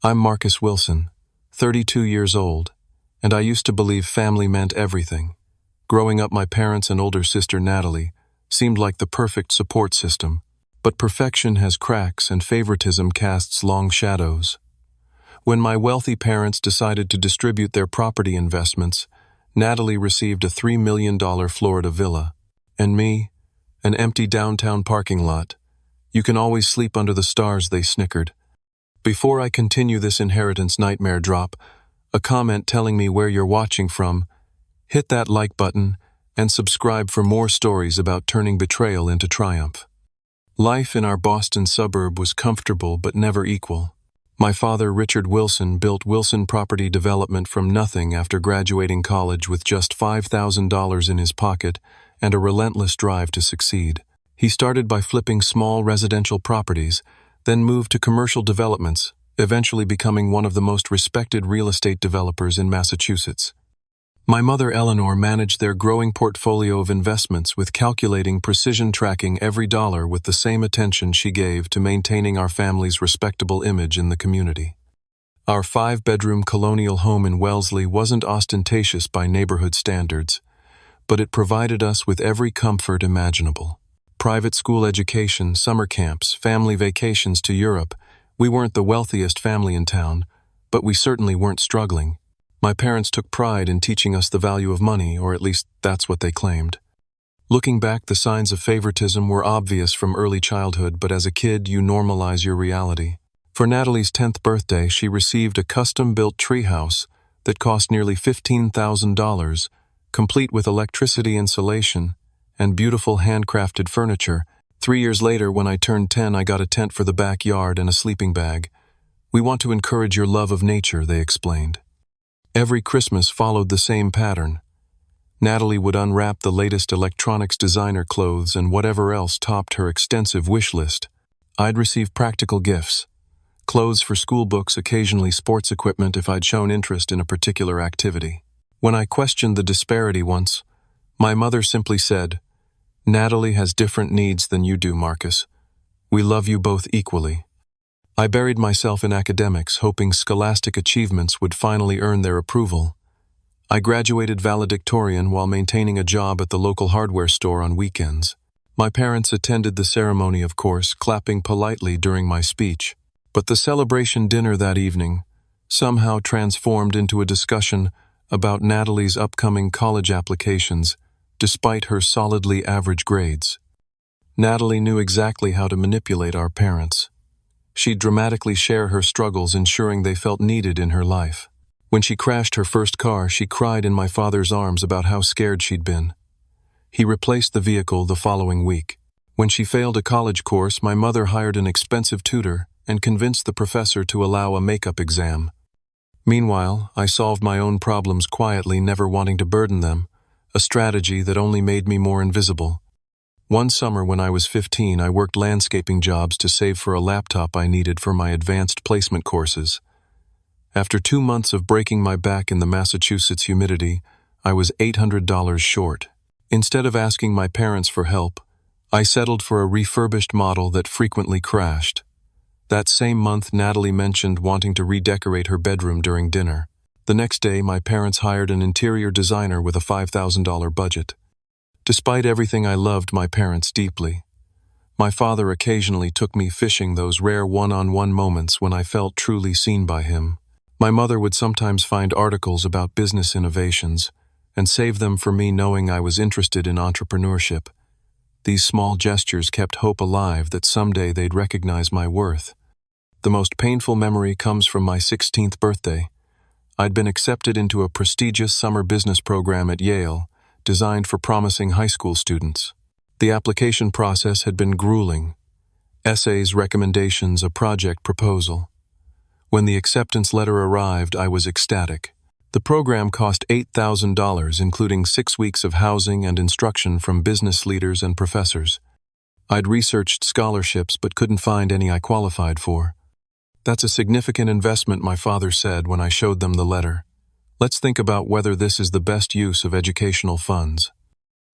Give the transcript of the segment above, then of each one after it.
I'm Marcus Wilson, 32 years old, and I used to believe family meant everything. Growing up, my parents and older sister Natalie seemed like the perfect support system. But perfection has cracks and favoritism casts long shadows. When my wealthy parents decided to distribute their property investments, Natalie received a $3 million Florida villa, and me, an empty downtown parking lot. You can always sleep under the stars, they snickered. Before I continue this inheritance nightmare, drop a comment telling me where you're watching from, hit that like button, and subscribe for more stories about turning betrayal into triumph. Life in our Boston suburb was comfortable but never equal. My father, Richard Wilson, built Wilson Property Development from nothing after graduating college with just $5,000 in his pocket and a relentless drive to succeed. He started by flipping small residential properties, then moved to commercial developments, eventually becoming one of the most respected real estate developers in Massachusetts. My mother, Eleanor, managed their growing portfolio of investments with calculating, precision tracking every dollar with the same attention she gave to maintaining our family's respectable image in the community. Our 5-bedroom colonial home in Wellesley wasn't ostentatious by neighborhood standards, but it provided us with every comfort imaginable. Private school education, summer camps, family vacations to Europe. We weren't the wealthiest family in town, but we certainly weren't struggling. My parents took pride in teaching us the value of money, or at least that's what they claimed. Looking back, the signs of favoritism were obvious from early childhood, but as a kid, you normalize your reality. For Natalie's 10th birthday, she received a custom-built treehouse that cost nearly $15,000, complete with electricity installation and beautiful handcrafted furniture. 3 years later, when I turned 10, I got a tent for the backyard and a sleeping bag. We want to encourage your love of nature, they explained. Every Christmas followed the same pattern. Natalie would unwrap the latest electronics designer clothes and whatever else topped her extensive wish list. I'd receive practical gifts. Clothes for school books, occasionally sports equipment if I'd shown interest in a particular activity. When I questioned the disparity once, my mother simply said, "Natalie has different needs than you do, Marcus. We love you both equally." I buried myself in academics, hoping scholastic achievements would finally earn their approval. I graduated valedictorian while maintaining a job at the local hardware store on weekends. My parents attended the ceremony, of course, clapping politely during my speech. But the celebration dinner that evening somehow transformed into a discussion about Natalie's upcoming college applications, despite her solidly average grades. Natalie knew exactly how to manipulate our parents. She'd dramatically share her struggles, ensuring they felt needed in her life. When she crashed her first car, she cried in my father's arms about how scared she'd been. He replaced the vehicle the following week. When she failed a college course, my mother hired an expensive tutor and convinced the professor to allow a makeup exam. Meanwhile, I solved my own problems quietly, never wanting to burden them, a strategy that only made me more invisible. One summer when I was 15, I worked landscaping jobs to save for a laptop I needed for my advanced placement courses. After 2 months of breaking my back in the Massachusetts humidity, I was $800 short. Instead of asking my parents for help, I settled for a refurbished model that frequently crashed. That same month, Natalie mentioned wanting to redecorate her bedroom during dinner. The next day, my parents hired an interior designer with a $5,000 budget. Despite everything, I loved my parents deeply. My father occasionally took me fishing, those rare one-on-one moments when I felt truly seen by him. My mother would sometimes find articles about business innovations and save them for me, knowing I was interested in entrepreneurship. These small gestures kept hope alive that someday they'd recognize my worth. The most painful memory comes from my 16th birthday. I'd been accepted into a prestigious summer business program at Yale, designed for promising high school students. The application process had been grueling. Essays, recommendations, a project proposal. When the acceptance letter arrived, I was ecstatic. The program cost $8,000, including 6 weeks of housing and instruction from business leaders and professors. I'd researched scholarships but couldn't find any I qualified for. "That's a significant investment," my father said when I showed them the letter. "Let's think about whether this is the best use of educational funds."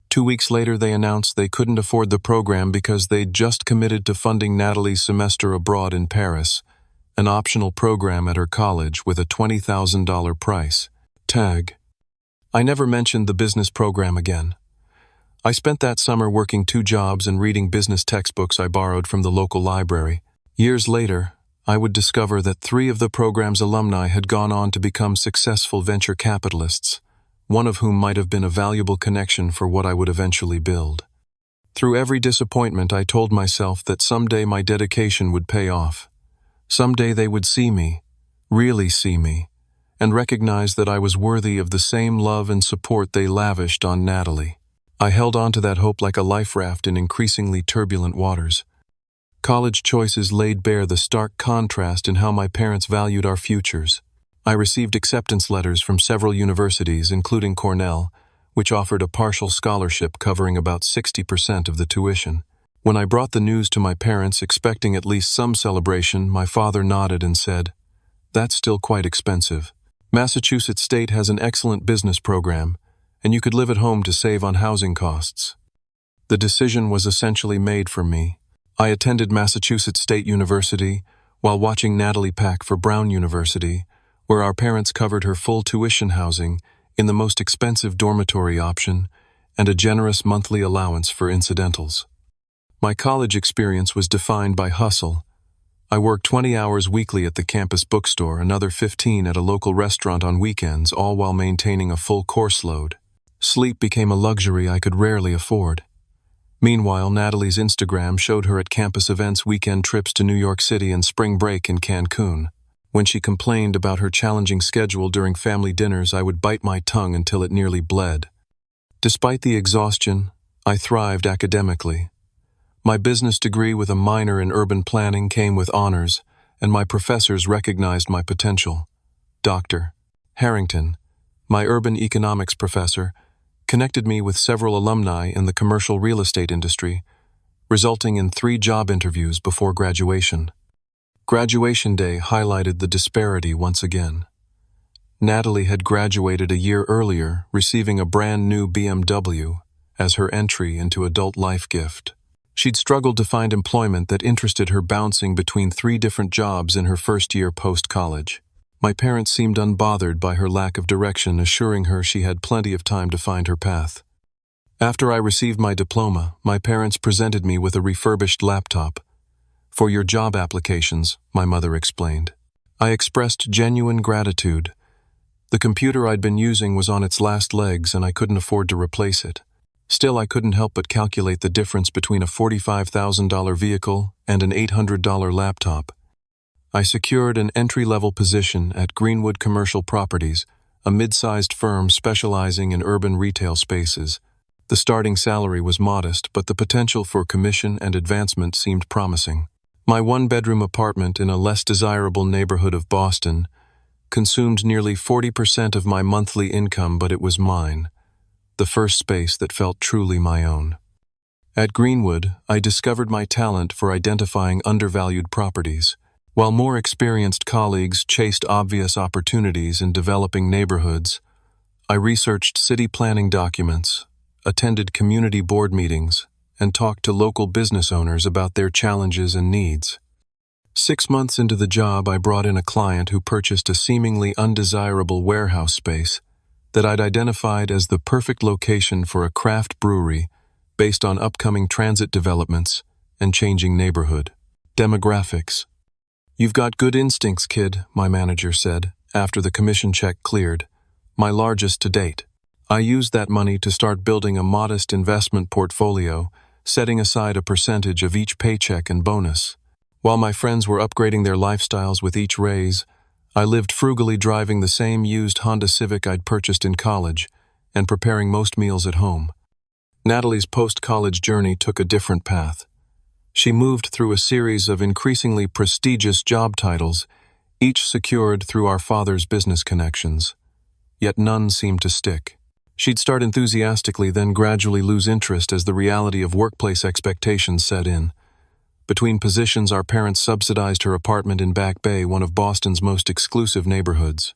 2 weeks later, they announced they couldn't afford the program because they'd just committed to funding Natalie's semester abroad in Paris, an optional program at her college with a $20,000 price tag. I never mentioned the business program again. I spent that summer working 2 jobs and reading business textbooks I borrowed from the local library. Years later, I would discover that 3 of the program's alumni had gone on to become successful venture capitalists, one of whom might have been a valuable connection for what I would eventually build. Through every disappointment, I told myself that someday my dedication would pay off. Someday they would see me, really see me, and recognize that I was worthy of the same love and support they lavished on Natalie. I held on to that hope like a life raft in increasingly turbulent waters. College choices laid bare the stark contrast in how my parents valued our futures. I received acceptance letters from several universities, including Cornell, which offered a partial scholarship covering about 60% of the tuition. When I brought the news to my parents, expecting at least some celebration, my father nodded and said, "That's still quite expensive. Massachusetts State has an excellent business program, and you could live at home to save on housing costs." The decision was essentially made for me. I attended Massachusetts State University while watching Natalie pack for Brown University, where our parents covered her full tuition housing in the most expensive dormitory option and a generous monthly allowance for incidentals. My college experience was defined by hustle. I worked 20 hours weekly at the campus bookstore, another 15 at a local restaurant on weekends, all while maintaining a full course load. Sleep became a luxury I could rarely afford. Meanwhile, Natalie's Instagram showed her at campus events, weekend trips to New York City, and spring break in Cancun. When she complained about her challenging schedule during family dinners, I would bite my tongue until it nearly bled. Despite the exhaustion, I thrived academically. My business degree with a minor in urban planning came with honors, and my professors recognized my potential. Dr. Harrington, my urban economics professor, connected me with several alumni in the commercial real estate industry, resulting in 3 job interviews before graduation. Graduation day highlighted the disparity once again. Natalie had graduated a year earlier, receiving a brand new BMW as her entry into adult life gift. She'd struggled to find employment that interested her, bouncing between 3 different jobs in her first year post-college. My parents seemed unbothered by her lack of direction, assuring her she had plenty of time to find her path. After I received my diploma, my parents presented me with a refurbished laptop. "For your job applications," my mother explained. I expressed genuine gratitude. The computer I'd been using was on its last legs, and I couldn't afford to replace it. Still, I couldn't help but calculate the difference between a $45,000 vehicle and an $800 laptop. I secured an entry-level position at Greenwood Commercial Properties, a mid-sized firm specializing in urban retail spaces. The starting salary was modest, but the potential for commission and advancement seemed promising. My 1-bedroom apartment in a less desirable neighborhood of Boston consumed nearly 40% of my monthly income, but it was mine, the first space that felt truly my own. At Greenwood, I discovered my talent for identifying undervalued properties. While more experienced colleagues chased obvious opportunities in developing neighborhoods, I researched city planning documents, attended community board meetings, and talked to local business owners about their challenges and needs. 6 months into the job, I brought in a client who purchased a seemingly undesirable warehouse space that I'd identified as the perfect location for a craft brewery based on upcoming transit developments and changing neighborhood demographics. "You've got good instincts, kid," my manager said, after the commission check cleared, my largest to date. I used that money to start building a modest investment portfolio, setting aside a percentage of each paycheck and bonus. While my friends were upgrading their lifestyles with each raise, I lived frugally, driving the same used Honda Civic I'd purchased in college and preparing most meals at home. Natalie's post-college journey took a different path. She moved through a series of increasingly prestigious job titles, each secured through our father's business connections. Yet none seemed to stick. She'd start enthusiastically, then gradually lose interest as the reality of workplace expectations set in. Between positions, our parents subsidized her apartment in Back Bay, one of Boston's most exclusive neighborhoods.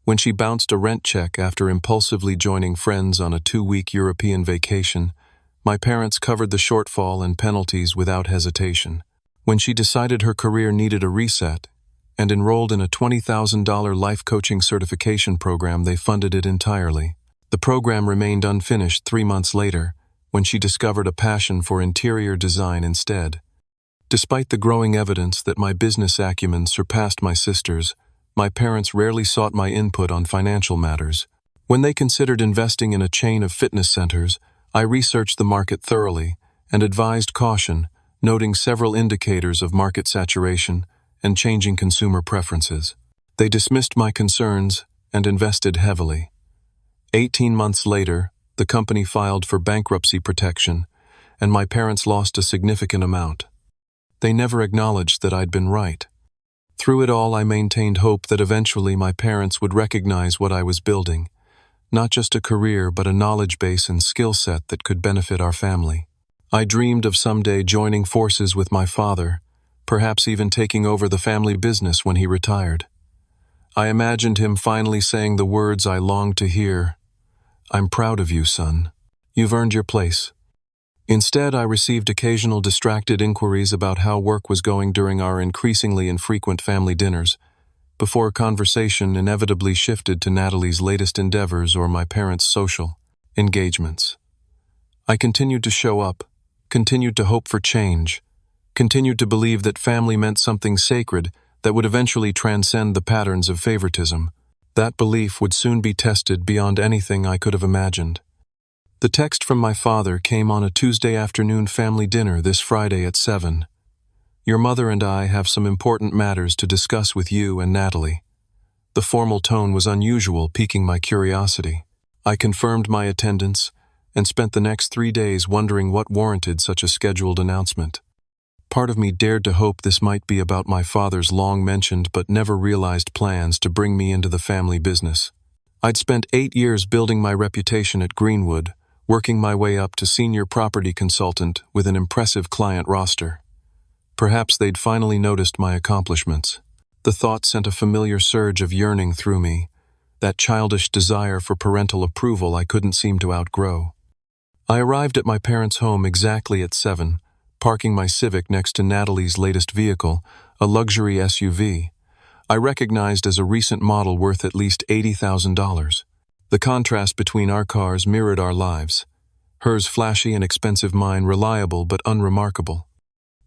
When she bounced a rent check after impulsively joining friends on a 2-week European vacation, my parents covered the shortfall and penalties without hesitation. When she decided her career needed a reset, and enrolled in a $20,000 life coaching certification program. They funded it entirely. The program remained unfinished 3 months later, when she discovered a passion for interior design instead. Despite the growing evidence that my business acumen surpassed my sister's, my parents rarely sought my input on financial matters. When they considered investing in a chain of fitness centers, I researched the market thoroughly and advised caution, noting several indicators of market saturation and changing consumer preferences. They dismissed my concerns and invested heavily. 18 months later, the company filed for bankruptcy protection, and my parents lost a significant amount. They never acknowledged that I'd been right. Through it all, I maintained hope that eventually my parents would recognize what I was building, not just a career but a knowledge base and skill set that could benefit our family. I dreamed of someday joining forces with my father, perhaps even taking over the family business when he retired. I imagined him finally saying the words I longed to hear, "I'm proud of you, son. You've earned your place." Instead, I received occasional distracted inquiries about how work was going during our increasingly infrequent family dinners, before conversation inevitably shifted to Natalie's latest endeavors or my parents' social engagements. I continued to show up, continued to hope for change, continued to believe that family meant something sacred that would eventually transcend the patterns of favoritism. That belief would soon be tested beyond anything I could have imagined. The text from my father came on a Tuesday afternoon family dinner this Friday at 7. "Your mother and I have some important matters to discuss with you and Natalie." The formal tone was unusual, piquing my curiosity. I confirmed my attendance and spent the next 3 days wondering what warranted such a scheduled announcement. Part of me dared to hope this might be about my father's long-mentioned but never-realized plans to bring me into the family business. I'd spent 8 years building my reputation at Greenwood, working my way up to senior property consultant with an impressive client roster. Perhaps they'd finally noticed my accomplishments. The thought sent a familiar surge of yearning through me, that childish desire for parental approval I couldn't seem to outgrow. I arrived at my parents' home exactly at 7, parking my Civic next to Natalie's latest vehicle, a luxury SUV. I recognized as a recent model worth at least $80,000. The contrast between our cars mirrored our lives. Hers flashy and expensive, mine reliable but unremarkable.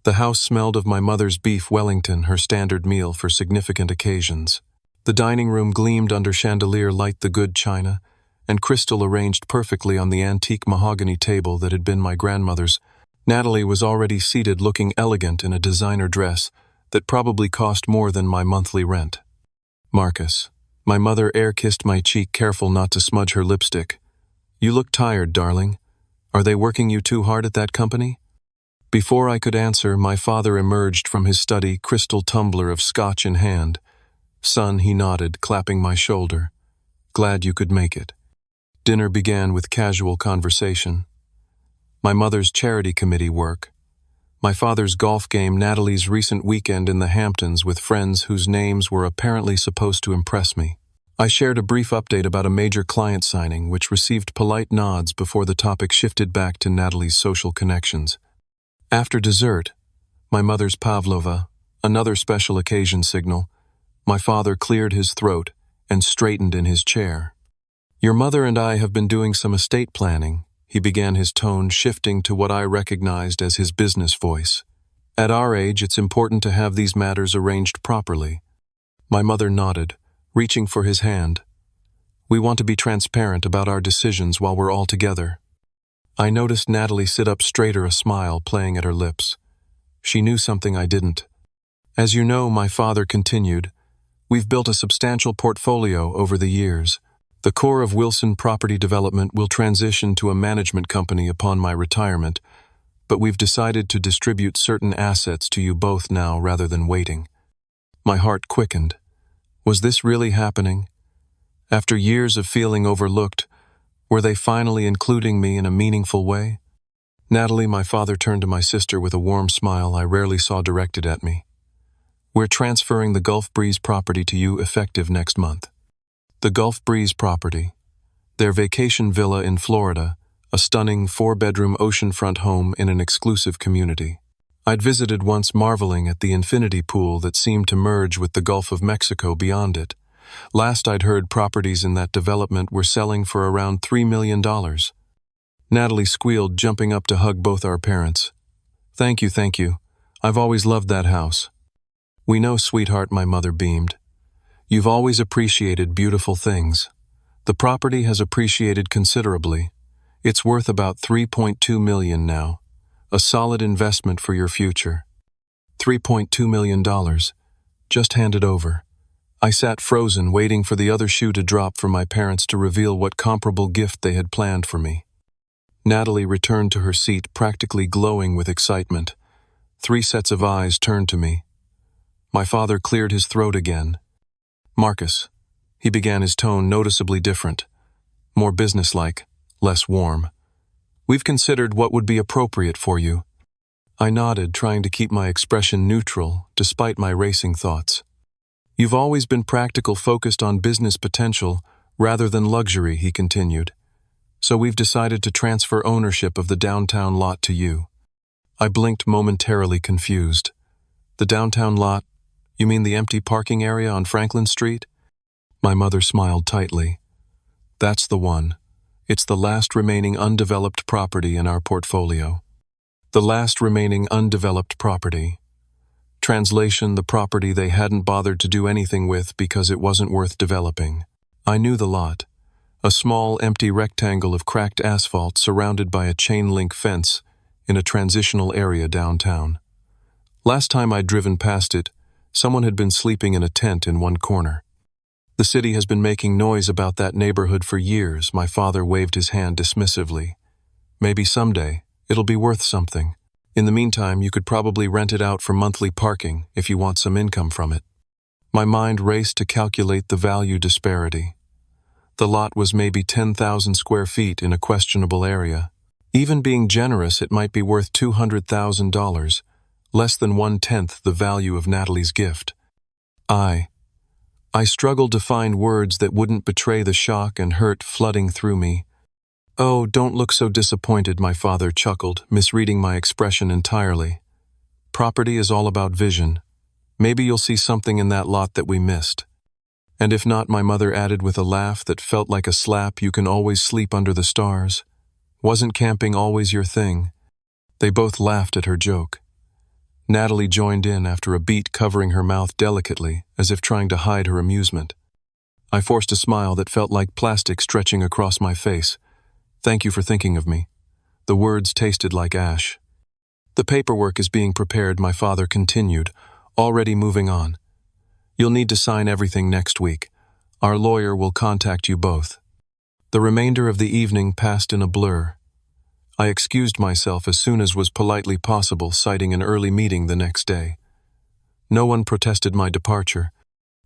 The house smelled of my mother's beef Wellington, her standard meal for significant occasions. The dining room gleamed under chandelier light, the good china, and crystal arranged perfectly on the antique mahogany table that had been my grandmother's. Natalie was already seated, looking elegant in a designer dress that probably cost more than my monthly rent. "Marcus." My mother air-kissed my cheek, careful not to smudge her lipstick. "You look tired, darling. Are they working you too hard at that company?" Before I could answer, my father emerged from his study, crystal tumbler of scotch in hand. "Son," he nodded, clapping my shoulder. "Glad you could make it." Dinner began with casual conversation. My mother's charity committee work, my father's golf game, Natalie's recent weekend in the Hamptons with friends whose names were apparently supposed to impress me. I shared a brief update about a major client signing, which received polite nods before the topic shifted back to Natalie's social connections. After dessert, my mother's pavlova, another special occasion signal, my father cleared his throat and straightened in his chair. "Your mother and I have been doing some estate planning," he began, his tone shifting to what I recognized as his business voice. "At our age, it's important to have these matters arranged properly." My mother nodded, reaching for his hand. "We want to be transparent about our decisions while we're all together." I noticed Natalie sit up straighter, a smile playing at her lips. She knew something I didn't. "As you know," my father continued, "we've built a substantial portfolio over the years. The core of Wilson Property Development will transition to a management company upon my retirement, but we've decided to distribute certain assets to you both now rather than waiting." My heart quickened. Was this really happening? After years of feeling overlooked, were they finally including me in a meaningful way? "Natalie," my father turned to my sister with a warm smile I rarely saw directed at me. "We're transferring the Gulf Breeze property to you effective next month." The Gulf Breeze property, their vacation villa in Florida, a stunning 4-bedroom oceanfront home in an exclusive community. I'd visited once, marveling at the infinity pool that seemed to merge with the Gulf of Mexico beyond it. Last I'd heard, properties in that development were selling for around $3 million. Natalie squealed, jumping up to hug both our parents. Thank you, thank you. I've always loved that house." "We know, sweetheart," my mother beamed. "You've always appreciated beautiful things. The property has appreciated considerably. It's worth about $3.2 million now. A solid investment for your future." $3.2 million. Just hand it over. I sat frozen, waiting for the other shoe to drop for my parents to reveal what comparable gift they had planned for me. Natalie returned to her seat, practically glowing with excitement. 3 sets of eyes turned to me. My father cleared his throat again. "Marcus," he began, his tone noticeably different, more businesslike, less warm. "We've considered what would be appropriate for you." I nodded, trying to keep my expression neutral, despite my racing thoughts. "You've always been practical, focused on business potential rather than luxury," he continued. "So we've decided to transfer ownership of the downtown lot to you." I blinked, momentarily confused. "The downtown lot? You mean the empty parking area on Franklin Street?" My mother smiled tightly. "That's the one. It's the last remaining undeveloped property in our portfolio." The last remaining undeveloped property. Translation: the property they hadn't bothered to do anything with because it wasn't worth developing. I knew the lot. A small, empty rectangle of cracked asphalt surrounded by a chain-link fence in a transitional area downtown. Last time I'd driven past it, someone had been sleeping in a tent in one corner. "The city has been making noise about that neighborhood for years," my father waved his hand dismissively. "Maybe someday it'll be worth something. In the meantime, you could probably rent it out for monthly parking if you want some income from it." My mind raced to calculate the value disparity. The lot was maybe 10,000 square feet in a questionable area. Even being generous, it might be worth $200,000, less than 1/10 the value of Natalie's gift. I struggled to find words that wouldn't betray the shock and hurt flooding through me. "Oh, don't look so disappointed," my father chuckled, misreading my expression entirely. "Property is all about vision. Maybe you'll see something in that lot that we missed." "And if not," my mother added with a laugh that felt like a slap, "you can always sleep under the stars. Wasn't camping always your thing?" They both laughed at her joke. Natalie joined in after a beat, covering her mouth delicately, as if trying to hide her amusement. I forced a smile that felt like plastic stretching across my face. "Thank you for thinking of me." The words tasted like ash. "The paperwork is being prepared," my father continued, already moving on. "You'll need to sign everything next week. Our lawyer will contact you both." The remainder of the evening passed in a blur. I excused myself as soon as was politely possible, citing an early meeting the next day. No one protested my departure.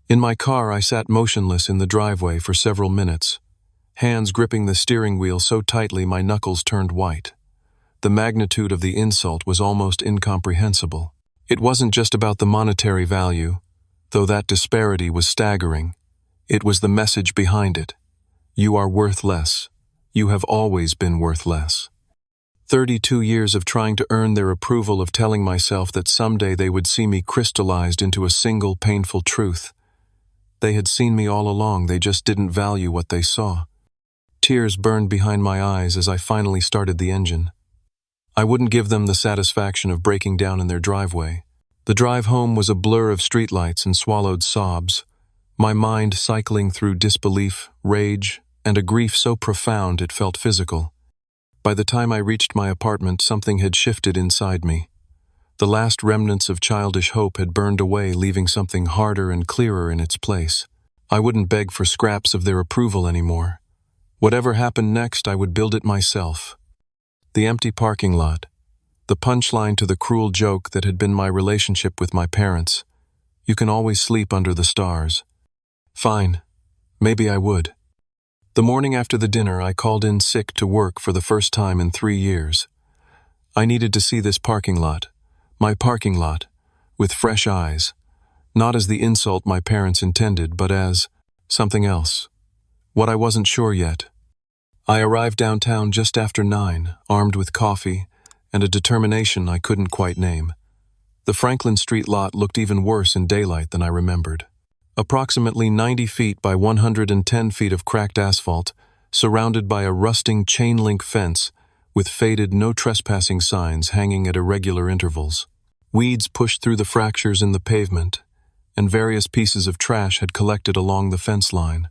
In my car, I sat motionless in the driveway for several minutes, hands gripping the steering wheel so tightly my knuckles turned white. The magnitude of the insult was almost incomprehensible. It wasn't just about the monetary value, though that disparity was staggering. It was the message behind it. You are worth less. You have always been worth less. 32 years of trying to earn their approval, of telling myself that someday they would see me crystallized into a single painful truth. They had seen me all along, they just didn't value what they saw. Tears burned behind my eyes as I finally started the engine. I wouldn't give them the satisfaction of breaking down in their driveway. The drive home was a blur of streetlights and swallowed sobs, my mind cycling through disbelief, rage, and a grief so profound it felt physical. By the time I reached my apartment, something had shifted inside me. The last remnants of childish hope had burned away, leaving something harder and clearer in its place. I wouldn't beg for scraps of their approval anymore. Whatever happened next, I would build it myself. The empty parking lot, the punchline to the cruel joke that had been my relationship with my parents. You can always sleep under the stars. Fine, maybe I would. The morning after the dinner, I called in sick to work for the first time in 3 years. I needed to see this parking lot, my parking lot, with fresh eyes, not as the insult my parents intended, but as something else, what I wasn't sure yet. I arrived downtown just after 9, armed with coffee and a determination I couldn't quite name. The Franklin Street lot looked even worse in daylight than I remembered. Approximately 90 feet by 110 feet of cracked asphalt, surrounded by a rusting chain-link fence with faded no trespassing signs hanging at irregular intervals. Weeds pushed through the fractures in the pavement, and various pieces of trash had collected along the fence line.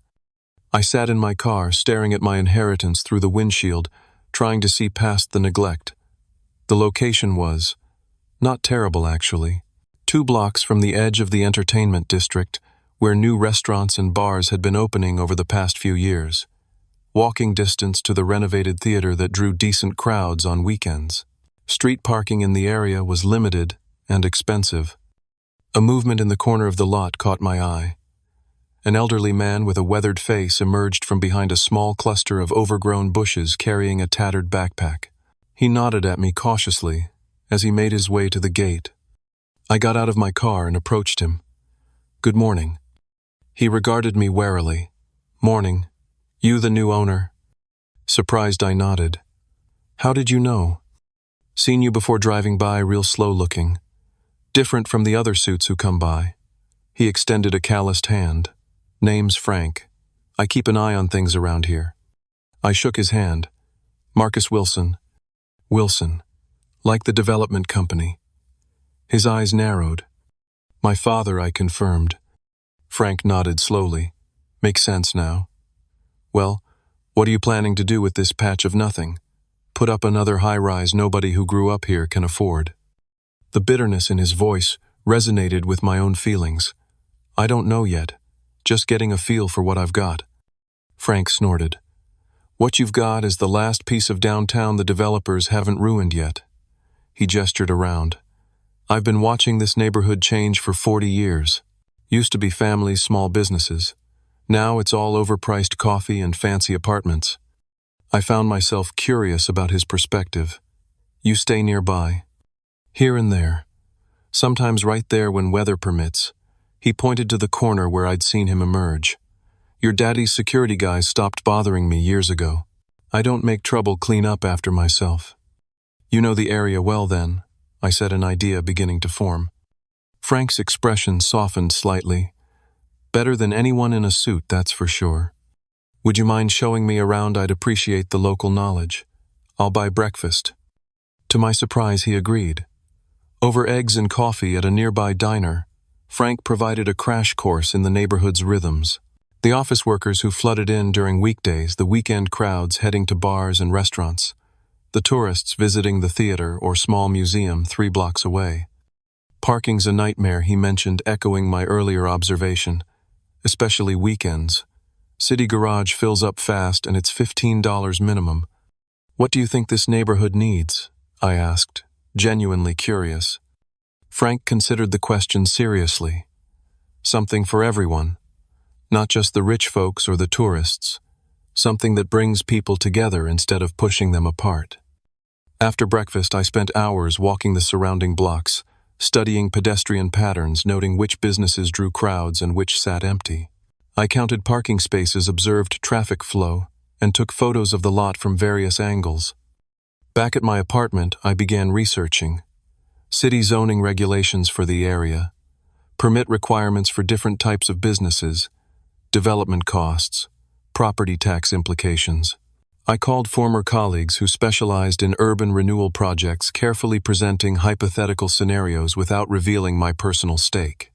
I sat in my car, staring at my inheritance through the windshield, trying to see past the neglect. The location was not terrible, actually. 2 blocks from the edge of the entertainment district, where new restaurants and bars had been opening over the past few years. Walking distance to the renovated theater that drew decent crowds on weekends. Street parking in the area was limited and expensive. A movement in the corner of the lot caught my eye. An elderly man with a weathered face emerged from behind a small cluster of overgrown bushes carrying a tattered backpack. He nodded at me cautiously as he made his way to the gate. I got out of my car and approached him. "Good morning." He regarded me warily. "Morning. You the new owner?" Surprised, I nodded. "How did you know?" "Seen you before driving by, real slow looking. Different from the other suits who come by." He extended a calloused hand. "Name's Frank. I keep an eye on things around here." I shook his hand. "Marcus Wilson." "Wilson. Like the development company." His eyes narrowed. "My father," I confirmed. Frank nodded slowly. "Makes sense now." "Well, what are you planning to do with this patch of nothing? Put up another high-rise nobody who grew up here can afford?" The bitterness in his voice resonated with my own feelings. "I don't know yet. Just getting a feel for what I've got." Frank snorted. "What you've got is the last piece of downtown the developers haven't ruined yet." He gestured around. "I've been watching this neighborhood change for 40 years. Used to be families, small businesses. Now it's all overpriced coffee and fancy apartments." I found myself curious about his perspective. "You stay nearby?" "Here and there. Sometimes right there when weather permits." He pointed to the corner where I'd seen him emerge. "Your daddy's security guys stopped bothering me years ago. I don't make trouble, clean up after myself." "You know the area well then," I said, an idea beginning to form. Frank's expression softened slightly. "Better than anyone in a suit, that's for sure. Would you mind showing me around? I'd appreciate the local knowledge. I'll buy breakfast." To my surprise, he agreed. Over eggs and coffee at a nearby diner, Frank provided a crash course in the neighborhood's rhythms. The office workers who flooded in during weekdays, the weekend crowds heading to bars and restaurants, the tourists visiting the theater or small museum 3 blocks away. "Parking's a nightmare," he mentioned, echoing my earlier observation. "Especially weekends. City garage fills up fast and it's $15 minimum." "What do you think this neighborhood needs?" I asked, genuinely curious. Frank considered the question seriously. "Something for everyone. Not just the rich folks or the tourists. Something that brings people together instead of pushing them apart." After breakfast, I spent hours walking the surrounding blocks, studying pedestrian patterns, noting which businesses drew crowds and which sat empty. I counted parking spaces, observed traffic flow, and took photos of the lot from various angles. Back at my apartment, I began researching. City zoning regulations for the area, permit requirements for different types of businesses, development costs, property tax implications. I called former colleagues who specialized in urban renewal projects, carefully presenting hypothetical scenarios without revealing my personal stake.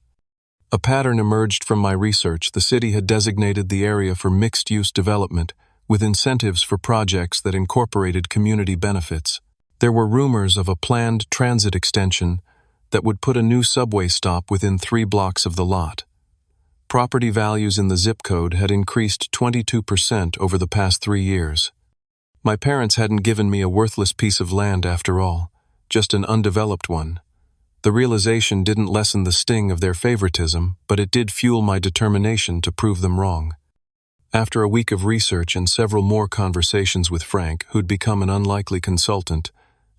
A pattern emerged from my research. The city had designated the area for mixed-use development, with incentives for projects that incorporated community benefits. There were rumors of a planned transit extension that would put a new subway stop within 3 blocks of the lot. Property values in the zip code had increased 22% over the past 3 years. My parents hadn't given me a worthless piece of land after all, just an undeveloped one. The realization didn't lessen the sting of their favoritism, but it did fuel my determination to prove them wrong. After a week of research and several more conversations with Frank, who'd become an unlikely consultant,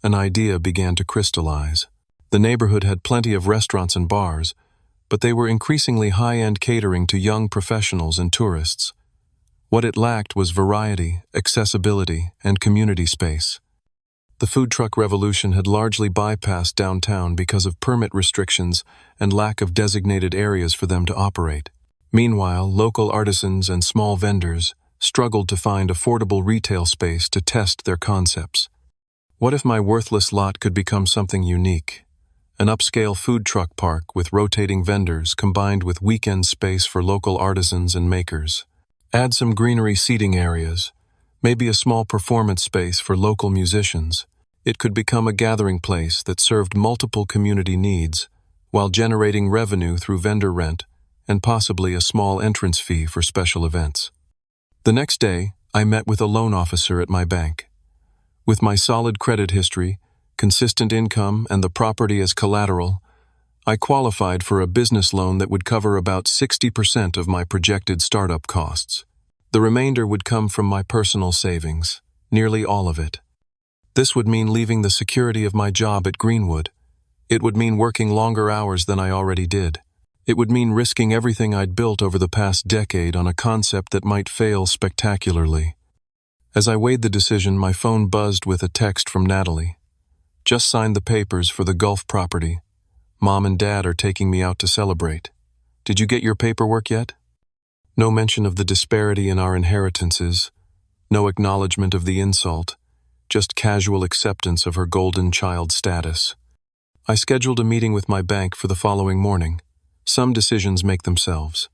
an idea began to crystallize. The neighborhood had plenty of restaurants and bars, but they were increasingly high-end, catering to young professionals and tourists. What it lacked was variety, accessibility, and community space. The food truck revolution had largely bypassed downtown because of permit restrictions and lack of designated areas for them to operate. Meanwhile, local artisans and small vendors struggled to find affordable retail space to test their concepts. What if my worthless lot could become something unique? An upscale food truck park with rotating vendors combined with weekend space for local artisans and makers. Add some greenery seating areas, maybe a small performance space for local musicians. It could become a gathering place that served multiple community needs while generating revenue through vendor rent and possibly a small entrance fee for special events. The next day, I met with a loan officer at my bank. With my solid credit history, consistent income, and the property as collateral, I qualified for a business loan that would cover about 60% of my projected startup costs. The remainder would come from my personal savings, nearly all of it. This would mean leaving the security of my job at Greenwood. It would mean working longer hours than I already did. It would mean risking everything I'd built over the past decade on a concept that might fail spectacularly. As I weighed the decision, my phone buzzed with a text from Natalie. Just signed the papers for the Gulf property. Mom and Dad are taking me out to celebrate. Did you get your paperwork yet? No mention of the disparity in our inheritances, no acknowledgement of the insult, just casual acceptance of her golden child status. I scheduled a meeting with my bank for the following morning. Some decisions make themselves.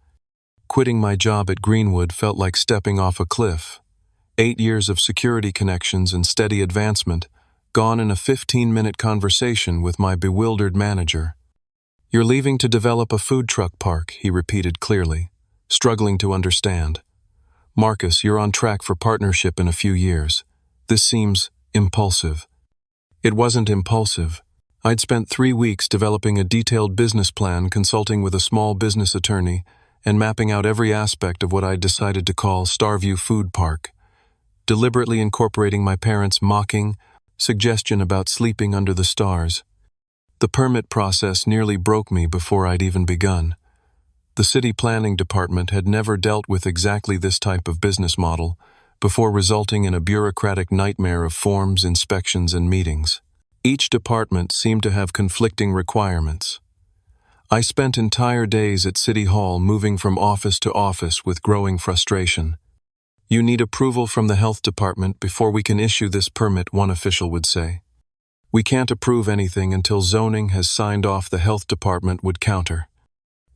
Quitting my job at Greenwood felt like stepping off a cliff. 8 years of security connections and steady advancement, gone in a 15-minute conversation with my bewildered manager. You're leaving to develop a food truck park, he repeated clearly, struggling to understand. Marcus, you're on track for partnership in a few years. This seems impulsive. It wasn't impulsive. I'd spent 3 weeks developing a detailed business plan, consulting with a small business attorney, and mapping out every aspect of what I'd decided to call StarView Food Park, deliberately incorporating my parents' mocking suggestion about sleeping under the stars. The permit process nearly broke me before I'd even begun. The city planning department had never dealt with exactly this type of business model, before resulting in a bureaucratic nightmare of forms, inspections, and meetings. Each department seemed to have conflicting requirements. I spent entire days at City Hall moving from office to office with growing frustration. You need approval from the health department before we can issue this permit, one official would say. We can't approve anything until zoning has signed off, the health department would counter.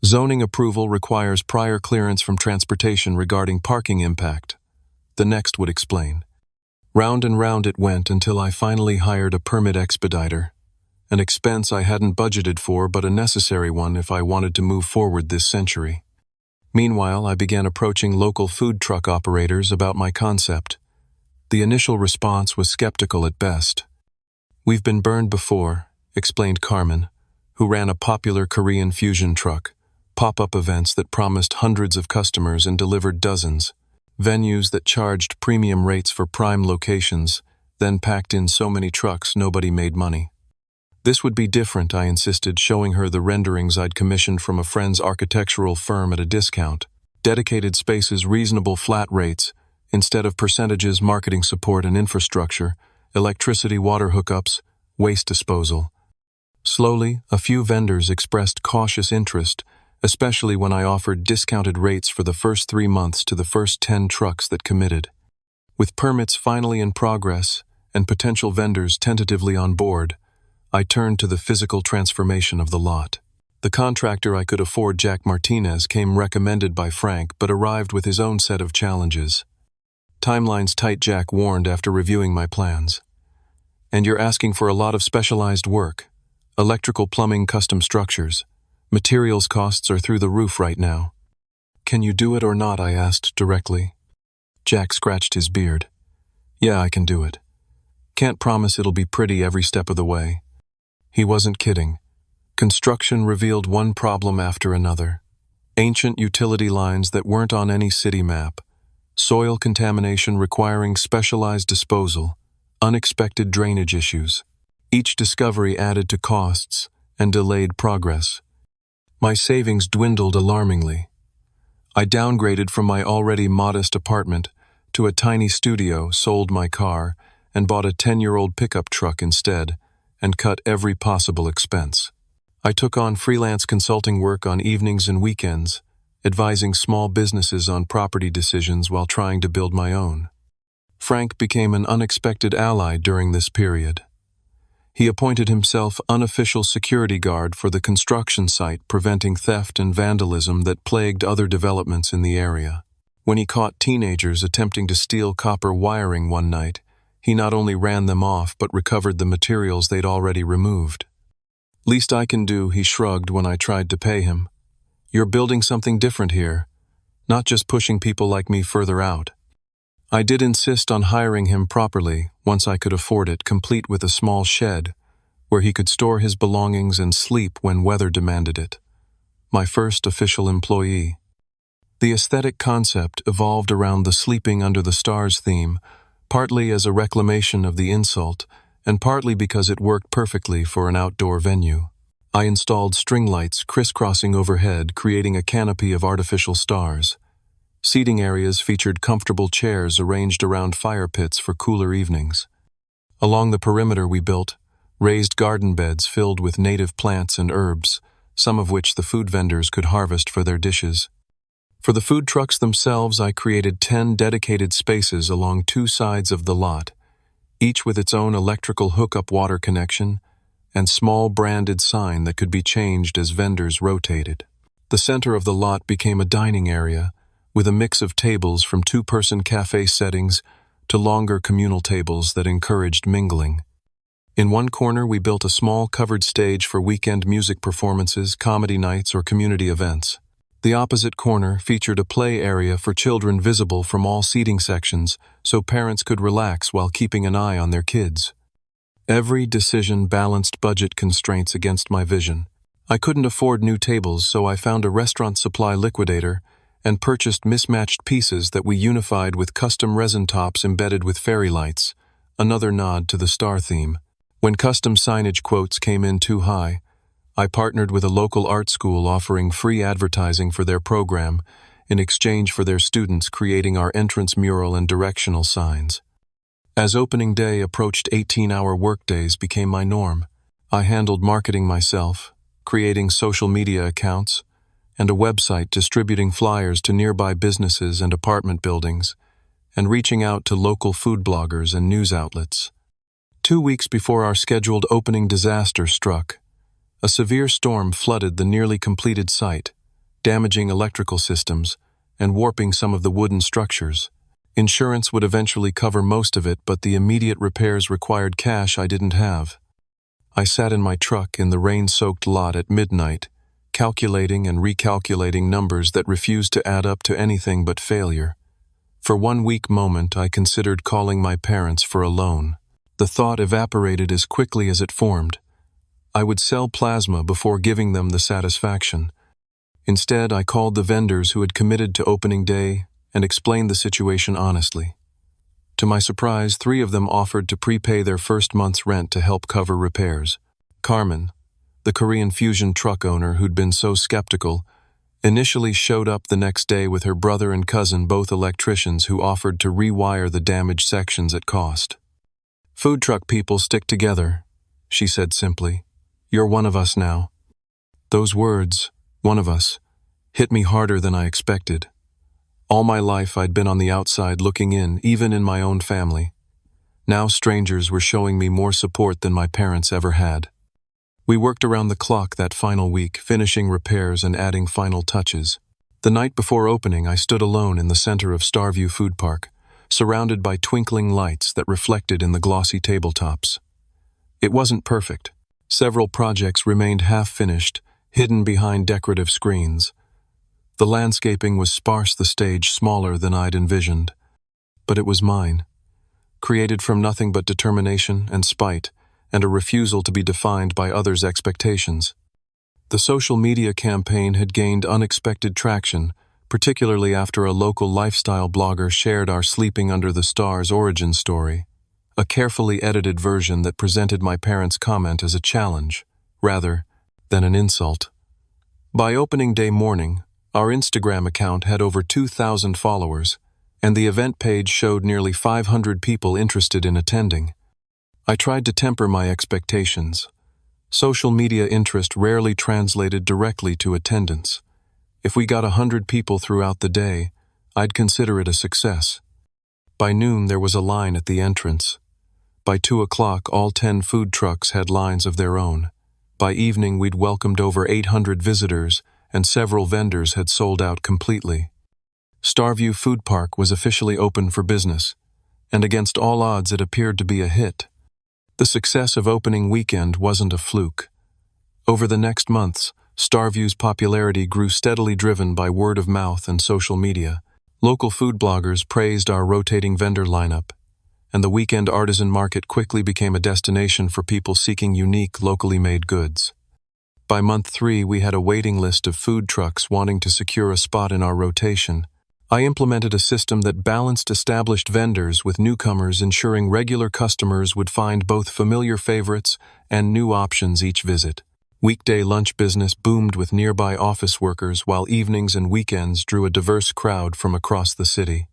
Zoning approval requires prior clearance from transportation regarding parking impact, the next would explain. Round and round it went until I finally hired a permit expediter, an expense I hadn't budgeted for but a necessary one if I wanted to move forward this century. Meanwhile, I began approaching local food truck operators about my concept. The initial response was skeptical at best. We've been burned before, explained Carmen, who ran a popular Korean fusion truck, pop-up events that promised hundreds of customers and delivered dozens. Venues that charged premium rates for prime locations, then packed in so many trucks nobody made money. This would be different, I insisted, showing her the renderings I'd commissioned from a friend's architectural firm at a discount. Dedicated spaces, reasonable flat rates, instead of percentages, marketing support and infrastructure, electricity, water hookups, waste disposal. Slowly, a few vendors expressed cautious interest, especially when I offered discounted rates for the first 3 months to the first 10 trucks that committed. With permits finally in progress and potential vendors tentatively on board, I turned to the physical transformation of the lot. The contractor I could afford, Jack Martinez, came recommended by Frank but arrived with his own set of challenges. Timeline's tight, Jack warned after reviewing my plans. And you're asking for a lot of specialized work. Electrical, plumbing, custom structures. Materials costs are through the roof right now. Can you do it or not? I asked directly. Jack scratched his beard. Yeah, I can do it. Can't promise it'll be pretty every step of the way. He wasn't kidding. Construction revealed one problem after another. Ancient utility lines that weren't on any city map. Soil contamination requiring specialized disposal. Unexpected drainage issues. Each discovery added to costs and delayed progress. My savings dwindled alarmingly. I downgraded from my already modest apartment to a tiny studio, sold my car, and bought a 10-year-old pickup truck instead, and cut every possible expense. I took on freelance consulting work on evenings and weekends, advising small businesses on property decisions while trying to build my own. Frank became an unexpected ally during this period. He appointed himself unofficial security guard for the construction site, preventing theft and vandalism that plagued other developments in the area. When he caught teenagers attempting to steal copper wiring one night, he not only ran them off but recovered the materials they'd already removed. "Least I can do," he shrugged when I tried to pay him. "You're building something different here, not just pushing people like me further out." I did insist on hiring him properly once I could afford it, complete with a small shed where he could store his belongings and sleep when weather demanded it. My first official employee. The aesthetic concept evolved around the sleeping under the stars theme, partly as a reclamation of the insult, and partly because it worked perfectly for an outdoor venue. I installed string lights crisscrossing overhead, creating a canopy of artificial stars. Seating areas featured comfortable chairs arranged around fire pits for cooler evenings. Along the perimeter we built raised garden beds filled with native plants and herbs, some of which the food vendors could harvest for their dishes. For the food trucks themselves, I created 10 dedicated spaces along 2 sides of the lot, each with its own electrical hookup water connection and small branded sign that could be changed as vendors rotated. The center of the lot became a dining area, with a mix of tables from 2-person cafe settings to longer communal tables that encouraged mingling. In one corner, we built a small covered stage for weekend music performances, comedy nights, or community events. The opposite corner featured a play area for children visible from all seating sections, so parents could relax while keeping an eye on their kids. Every decision balanced budget constraints against my vision. I couldn't afford new tables, so I found a restaurant supply liquidator and purchased mismatched pieces that we unified with custom resin tops embedded with fairy lights, another nod to the star theme. When custom signage quotes came in too high, I partnered with a local art school offering free advertising for their program in exchange for their students creating our entrance mural and directional signs. As opening day approached, 18-hour workdays became my norm. I handled marketing myself, creating social media accounts, and a website distributing flyers to nearby businesses and apartment buildings, and reaching out to local food bloggers and news outlets. 2 weeks before our scheduled opening, disaster struck. A severe storm flooded the nearly completed site, damaging electrical systems and warping some of the wooden structures. Insurance would eventually cover most of it, but the immediate repairs required cash I didn't have. I sat in my truck in the rain-soaked lot at midnight, calculating and recalculating numbers that refused to add up to anything but failure. For one weak moment, I considered calling my parents for a loan. The thought evaporated as quickly as it formed. I would sell plasma before giving them the satisfaction. Instead, I called the vendors who had committed to opening day and explained the situation honestly. To my surprise, 3 of them offered to prepay their first month's rent to help cover repairs. Carmen, the Korean fusion truck owner who'd been so skeptical, initially showed up the next day with her brother and cousin, both electricians, who offered to rewire the damaged sections at cost. "Food truck people stick together," she said simply. "You're one of us now." Those words, "one of us," hit me harder than I expected. All my life I'd been on the outside looking in, even in my own family. Now strangers were showing me more support than my parents ever had. We worked around the clock that final week, finishing repairs and adding final touches. The night before opening, I stood alone in the center of StarView Food Park, surrounded by twinkling lights that reflected in the glossy tabletops. It wasn't perfect. Several projects remained half-finished, hidden behind decorative screens. The landscaping was sparse, the stage smaller than I'd envisioned. But it was mine, created from nothing but determination and spite, and a refusal to be defined by others' expectations. The social media campaign had gained unexpected traction, particularly after a local lifestyle blogger shared our Sleeping Under the Stars origin story, a carefully edited version that presented my parents' comment as a challenge, rather than an insult. By opening day morning, our Instagram account had over 2,000 followers, and the event page showed nearly 500 people interested in attending. I tried to temper my expectations. Social media interest rarely translated directly to attendance. If we got 100 people throughout the day, I'd consider it a success. By noon, there was a line at the entrance. By 2 o'clock, all 10 food trucks had lines of their own. By evening, we'd welcomed over 800 visitors, and several vendors had sold out completely. StarView Food Park was officially open for business, and against all odds it appeared to be a hit. The success of opening weekend wasn't a fluke. Over the next months, StarView's popularity grew steadily, driven by word of mouth and social media. Local food bloggers praised our rotating vendor lineup, and the weekend artisan market quickly became a destination for people seeking unique, locally made goods. By month 3, we had a waiting list of food trucks wanting to secure a spot in our rotation. I implemented a system that balanced established vendors with newcomers, ensuring regular customers would find both familiar favorites and new options each visit. Weekday lunch business boomed with nearby office workers, while evenings and weekends drew a diverse crowd from across the city.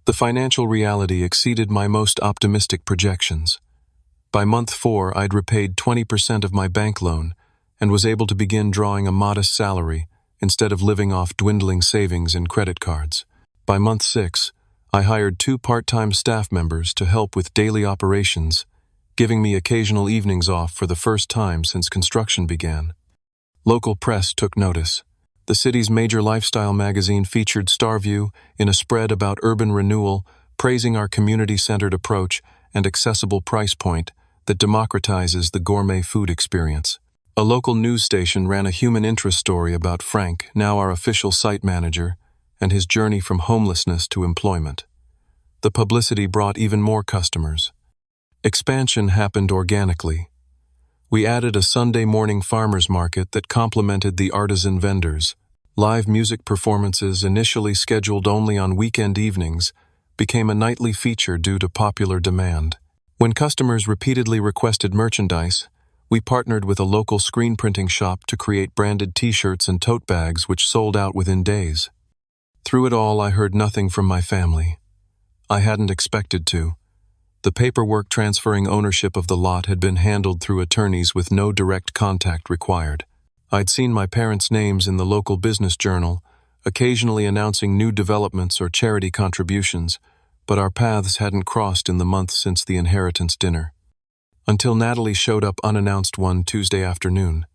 The financial reality exceeded my most optimistic projections. By month 4, I'd repaid 20% of my bank loan and was able to begin drawing a modest salary instead of living off dwindling savings and credit cards. By month 6, I hired 2 part-time staff members to help with daily operations, giving me occasional evenings off for the first time since construction began. Local press took notice. The city's major lifestyle magazine featured StarView in a spread about urban renewal, praising our community-centered approach and accessible price point that democratizes the gourmet food experience. A local news station ran a human interest story about Frank, now our official site manager, and his journey from homelessness to employment. The publicity brought even more customers. Expansion happened organically. We added a Sunday morning farmers market that complemented the artisan vendors. Live music performances, initially scheduled only on weekend evenings, became a nightly feature due to popular demand. When customers repeatedly requested merchandise, we partnered with a local screen printing shop to create branded t-shirts and tote bags which sold out within days. Through it all, I heard nothing from my family. I hadn't expected to. The paperwork transferring ownership of the lot had been handled through attorneys with no direct contact required. I'd seen my parents' names in the local business journal, occasionally announcing new developments or charity contributions, but our paths hadn't crossed in the month since the inheritance dinner. Until Natalie showed up unannounced one Tuesday afternoon.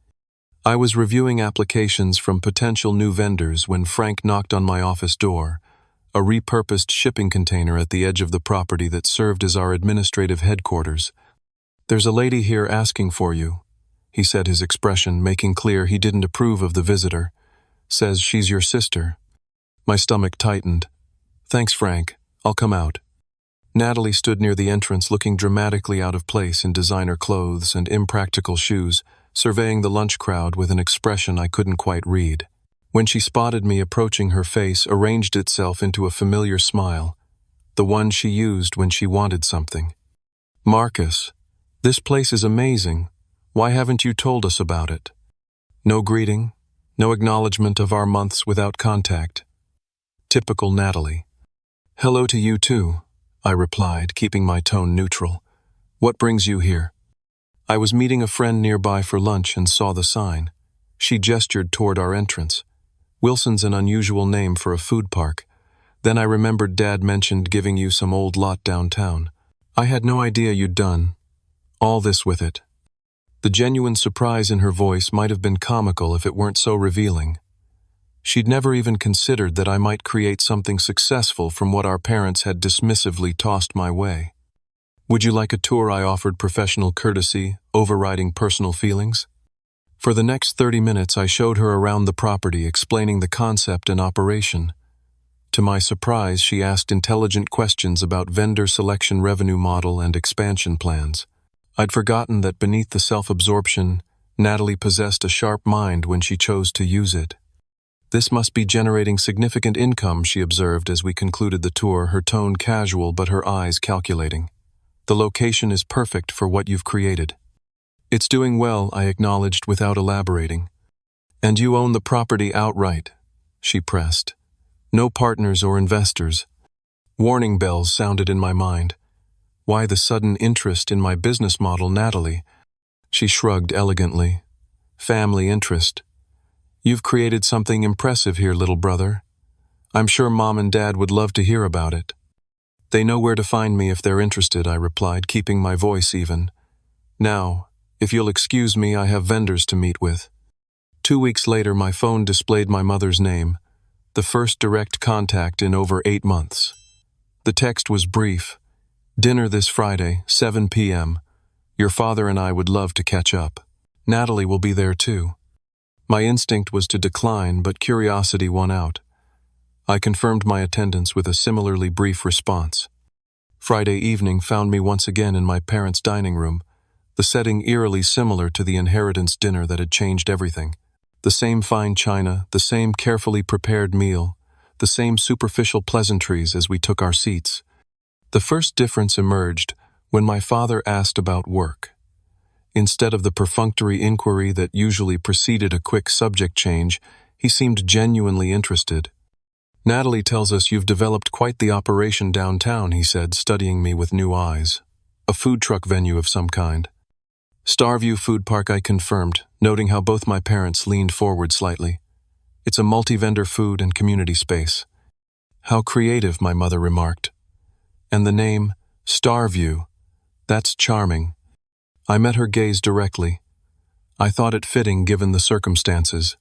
I was reviewing applications from potential new vendors when Frank knocked on my office door, a repurposed shipping container at the edge of the property that served as our administrative headquarters. "There's a lady here asking for you," he said, his expression making clear he didn't approve of the visitor. "Says she's your sister." My stomach tightened. "Thanks, Frank. I'll come out." Natalie stood near the entrance, looking dramatically out of place in designer clothes and impractical shoes, surveying the lunch crowd with an expression I couldn't quite read. When she spotted me approaching, her face arranged itself into a familiar smile, the one she used when she wanted something. "Marcus, this place is amazing. Why haven't you told us about it?" No greeting, no acknowledgement of our months without contact. Typical Natalie. "Hello to you too," I replied, keeping my tone neutral. "What brings you here?" "I was meeting a friend nearby for lunch and saw the sign." She gestured toward our entrance. "Wilson's an unusual name for a food park. Then I remembered Dad mentioned giving you some old lot downtown. I had no idea you'd done all this with it." The genuine surprise in her voice might have been comical if it weren't so revealing. She'd never even considered that I might create something successful from what our parents had dismissively tossed my way. "Would you like a tour?" I offered, professional courtesy, overriding personal feelings. For the next 30 minutes, I showed her around the property, explaining the concept and operation. To my surprise, she asked intelligent questions about vendor selection, revenue model, and expansion plans. I'd forgotten that beneath the self-absorption, Natalie possessed a sharp mind when she chose to use it. "This must be generating significant income," she observed as we concluded the tour, her tone casual but her eyes calculating. "The location is perfect for what you've created." "It's doing well," I acknowledged without elaborating. "And you own the property outright?" she pressed. "No partners or investors?" Warning bells sounded in my mind. Why the sudden interest in my business model, Natalie? She shrugged elegantly. Family interest. You've created something impressive here, little brother. I'm sure Mom and Dad would love to hear about it. They know where to find me if they're interested, I replied, keeping my voice even. Now, if you'll excuse me, I have vendors to meet with. 2 weeks later, my phone displayed my mother's name, the first direct contact in over 8 months. The text was brief. Dinner this Friday, 7 p.m. Your father and I would love to catch up. Natalie will be there too. My instinct was to decline, but curiosity won out. I confirmed my attendance with a similarly brief response. Friday evening found me once again in my parents' dining room, the setting eerily similar to the inheritance dinner that had changed everything. The same fine china, the same carefully prepared meal, the same superficial pleasantries as we took our seats. The first difference emerged when my father asked about work. Instead of the perfunctory inquiry that usually preceded a quick subject change, he seemed genuinely interested. Natalie tells us you've developed quite the operation downtown, he said, studying me with new eyes. A food truck venue of some kind. StarView Food Park, I confirmed, noting how both my parents leaned forward slightly. It's a multi-vendor food and community space. How creative, my mother remarked. And the name, StarView, that's charming. I met her gaze directly. I thought it fitting given the circumstances.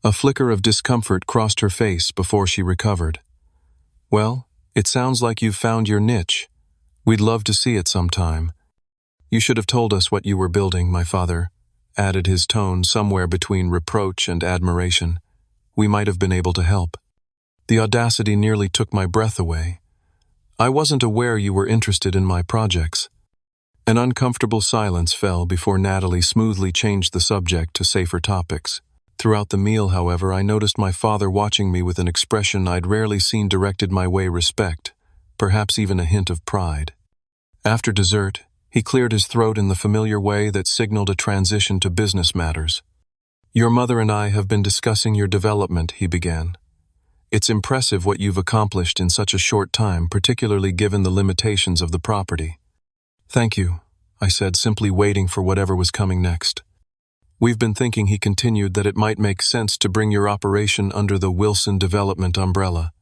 A flicker of discomfort crossed her face before she recovered. Well, it sounds like you've found your niche. We'd love to see it sometime. You should have told us what you were building, my father added, his tone somewhere between reproach and admiration. We might have been able to help. The audacity nearly took my breath away. I wasn't aware you were interested in my projects. An uncomfortable silence fell before Natalie smoothly changed the subject to safer topics. Throughout the meal, however, I noticed my father watching me with an expression I'd rarely seen directed my way: respect, perhaps even a hint of pride. After dessert, he cleared his throat in the familiar way that signaled a transition to business matters. Your mother and I have been discussing your development, he began. It's impressive what you've accomplished in such a short time, particularly given the limitations of the property. Thank you, I said, simply waiting for whatever was coming next. We've been thinking, he continued, that it might make sense to bring your operation under the Wilson Development umbrella.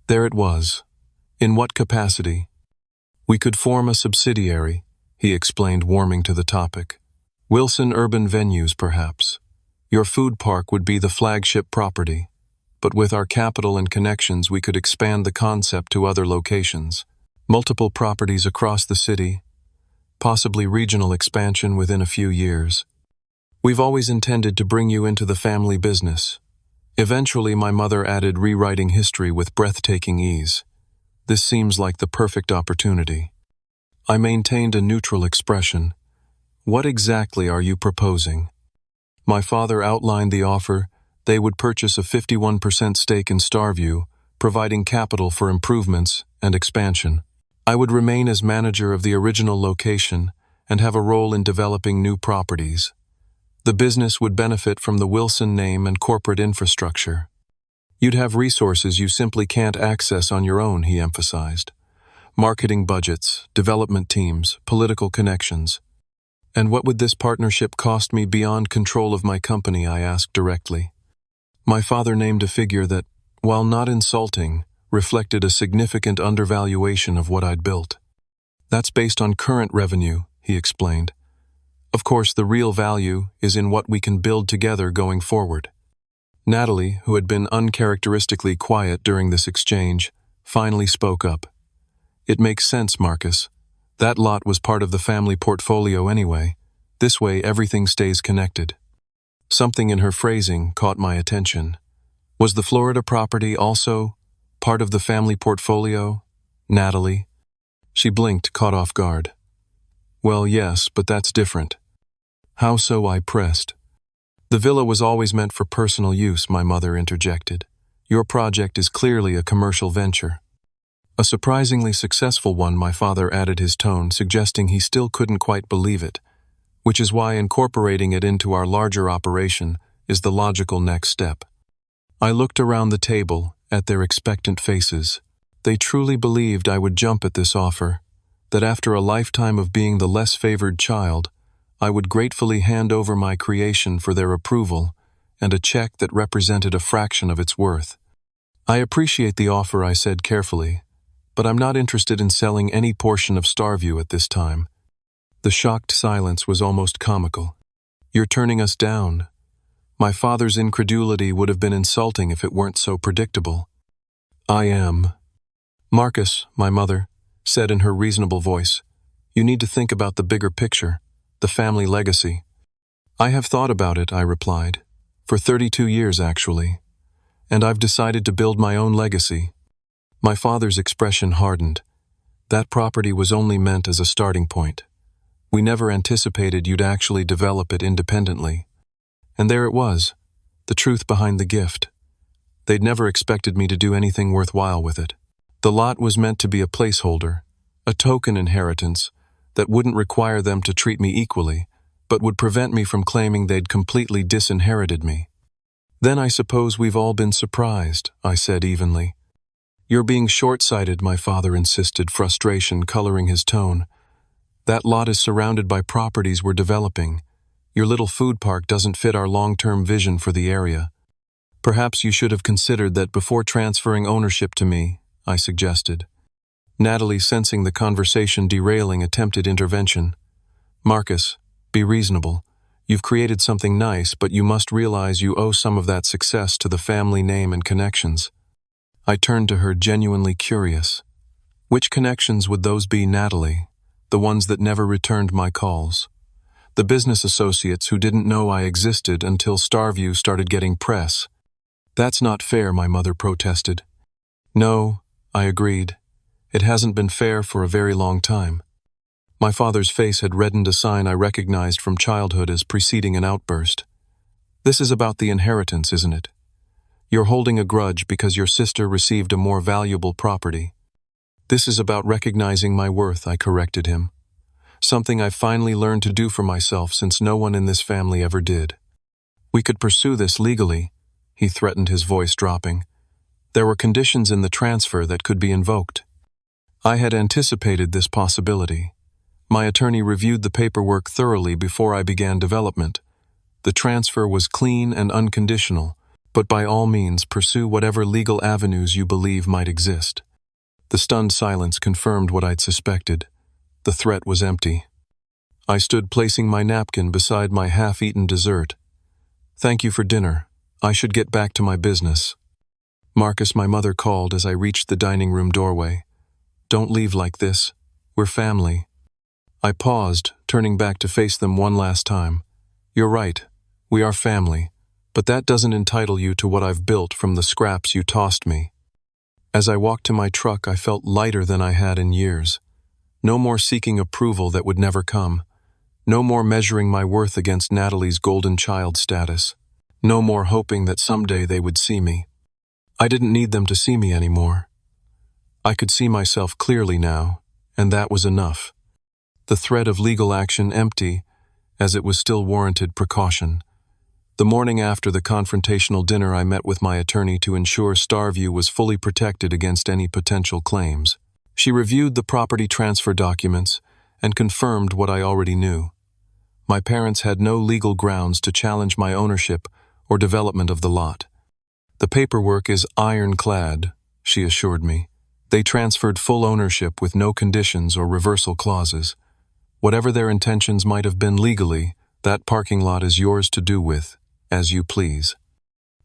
There it was. In what capacity? We could form a subsidiary, he explained, warming to the topic. Wilson Urban Venues, perhaps. Your food park would be the flagship property, but with our capital and connections we could expand the concept to other locations. Multiple properties across the city, possibly regional expansion within a few years. We've always intended to bring you into the family business. Eventually, my mother added, rewriting history with breathtaking ease. This seems like the perfect opportunity. I maintained a neutral expression. What exactly are you proposing? My father outlined the offer. They would purchase a 51% stake in StarView, providing capital for improvements and expansion. I would remain as manager of the original location and have a role in developing new properties. The business would benefit from the Wilson name and corporate infrastructure. You'd have resources you simply can't access on your own, he emphasized. Marketing budgets, development teams, political connections. And what would this partnership cost me beyond control of my company, I asked directly. My father named a figure that, while not insulting, reflected a significant undervaluation of what I'd built. That's based on current revenue, he explained. Of course, the real value is in what we can build together going forward. Natalie, who had been uncharacteristically quiet during this exchange, finally spoke up. It makes sense, Marcus. That lot was part of the family portfolio anyway. This way, everything stays connected. Something in her phrasing caught my attention. Was the Florida property also part of the family portfolio, Natalie? She blinked, caught off guard. Well, yes, but that's different. How so? I pressed. The villa was always meant for personal use, my mother interjected. Your project is clearly a commercial venture. A surprisingly successful one, my father added, his tone suggesting he still couldn't quite believe it, which is why incorporating it into our larger operation is the logical next step. I looked around the table at their expectant faces. They truly believed I would jump at this offer, that after a lifetime of being the less favored child, I would gratefully hand over my creation for their approval and a check that represented a fraction of its worth. I appreciate the offer, I said carefully, but I'm not interested in selling any portion of StarView at this time. The shocked silence was almost comical. You're turning us down. My father's incredulity would have been insulting if it weren't so predictable. I am. Marcus, my mother, said in her reasonable voice, you need to think about the bigger picture, the family legacy. I have thought about it, I replied, for 32 years actually, and I've decided to build my own legacy. My father's expression hardened. That property was only meant as a starting point. We never anticipated you'd actually develop it independently. And there it was, the truth behind the gift. They'd never expected me to do anything worthwhile with it. The lot was meant to be a placeholder, a token inheritance that wouldn't require them to treat me equally, but would prevent me from claiming they'd completely disinherited me. Then I suppose we've all been surprised, I said evenly. You're being short-sighted, my father insisted, frustration coloring his tone. That lot is surrounded by properties we're developing. Your little food park doesn't fit our long-term vision for the area. Perhaps you should have considered that before transferring ownership to me, I suggested. Natalie, sensing the conversation derailing, attempted intervention. Marcus, be reasonable. You've created something nice, but you must realize you owe some of that success to the family name and connections. I turned to her, genuinely curious. Which connections would those be, Natalie? The ones that never returned my calls. The business associates who didn't know I existed until StarView started getting press. That's not fair, my mother protested. No, I agreed. It hasn't been fair for a very long time. My father's face had reddened, a sign I recognized from childhood as preceding an outburst. This is about the inheritance, isn't it? You're holding a grudge because your sister received a more valuable property. This is about recognizing my worth, I corrected him. Something I've finally learned to do for myself since no one in this family ever did. We could pursue this legally, he threatened, his voice dropping. There were conditions in the transfer that could be invoked. I had anticipated this possibility. My attorney reviewed the paperwork thoroughly before I began development. The transfer was clean and unconditional, but by all means pursue whatever legal avenues you believe might exist. The stunned silence confirmed what I'd suspected. The threat was empty. I stood placing my napkin beside my half-eaten dessert. Thank you for dinner. I should get back to my business. Marcus, my mother called as I reached the dining room doorway. Don't leave like this. We're family. I paused, turning back to face them one last time. You're right. We are family. But that doesn't entitle you to what I've built from the scraps you tossed me. As I walked to my truck, I felt lighter than I had in years. No more seeking approval that would never come. No more measuring my worth against Natalie's golden child status. No more hoping that someday they would see me. I didn't need them to see me anymore. I could see myself clearly now, and that was enough. The threat of legal action empty, as it was still warranted precaution. The morning after the confrontational dinner, I met with my attorney to ensure StarView was fully protected against any potential claims. She reviewed the property transfer documents and confirmed what I already knew. My parents had no legal grounds to challenge my ownership or development of the lot. The paperwork is ironclad, she assured me. They transferred full ownership with no conditions or reversal clauses. Whatever their intentions might have been legally, that parking lot is yours to do with, as you please.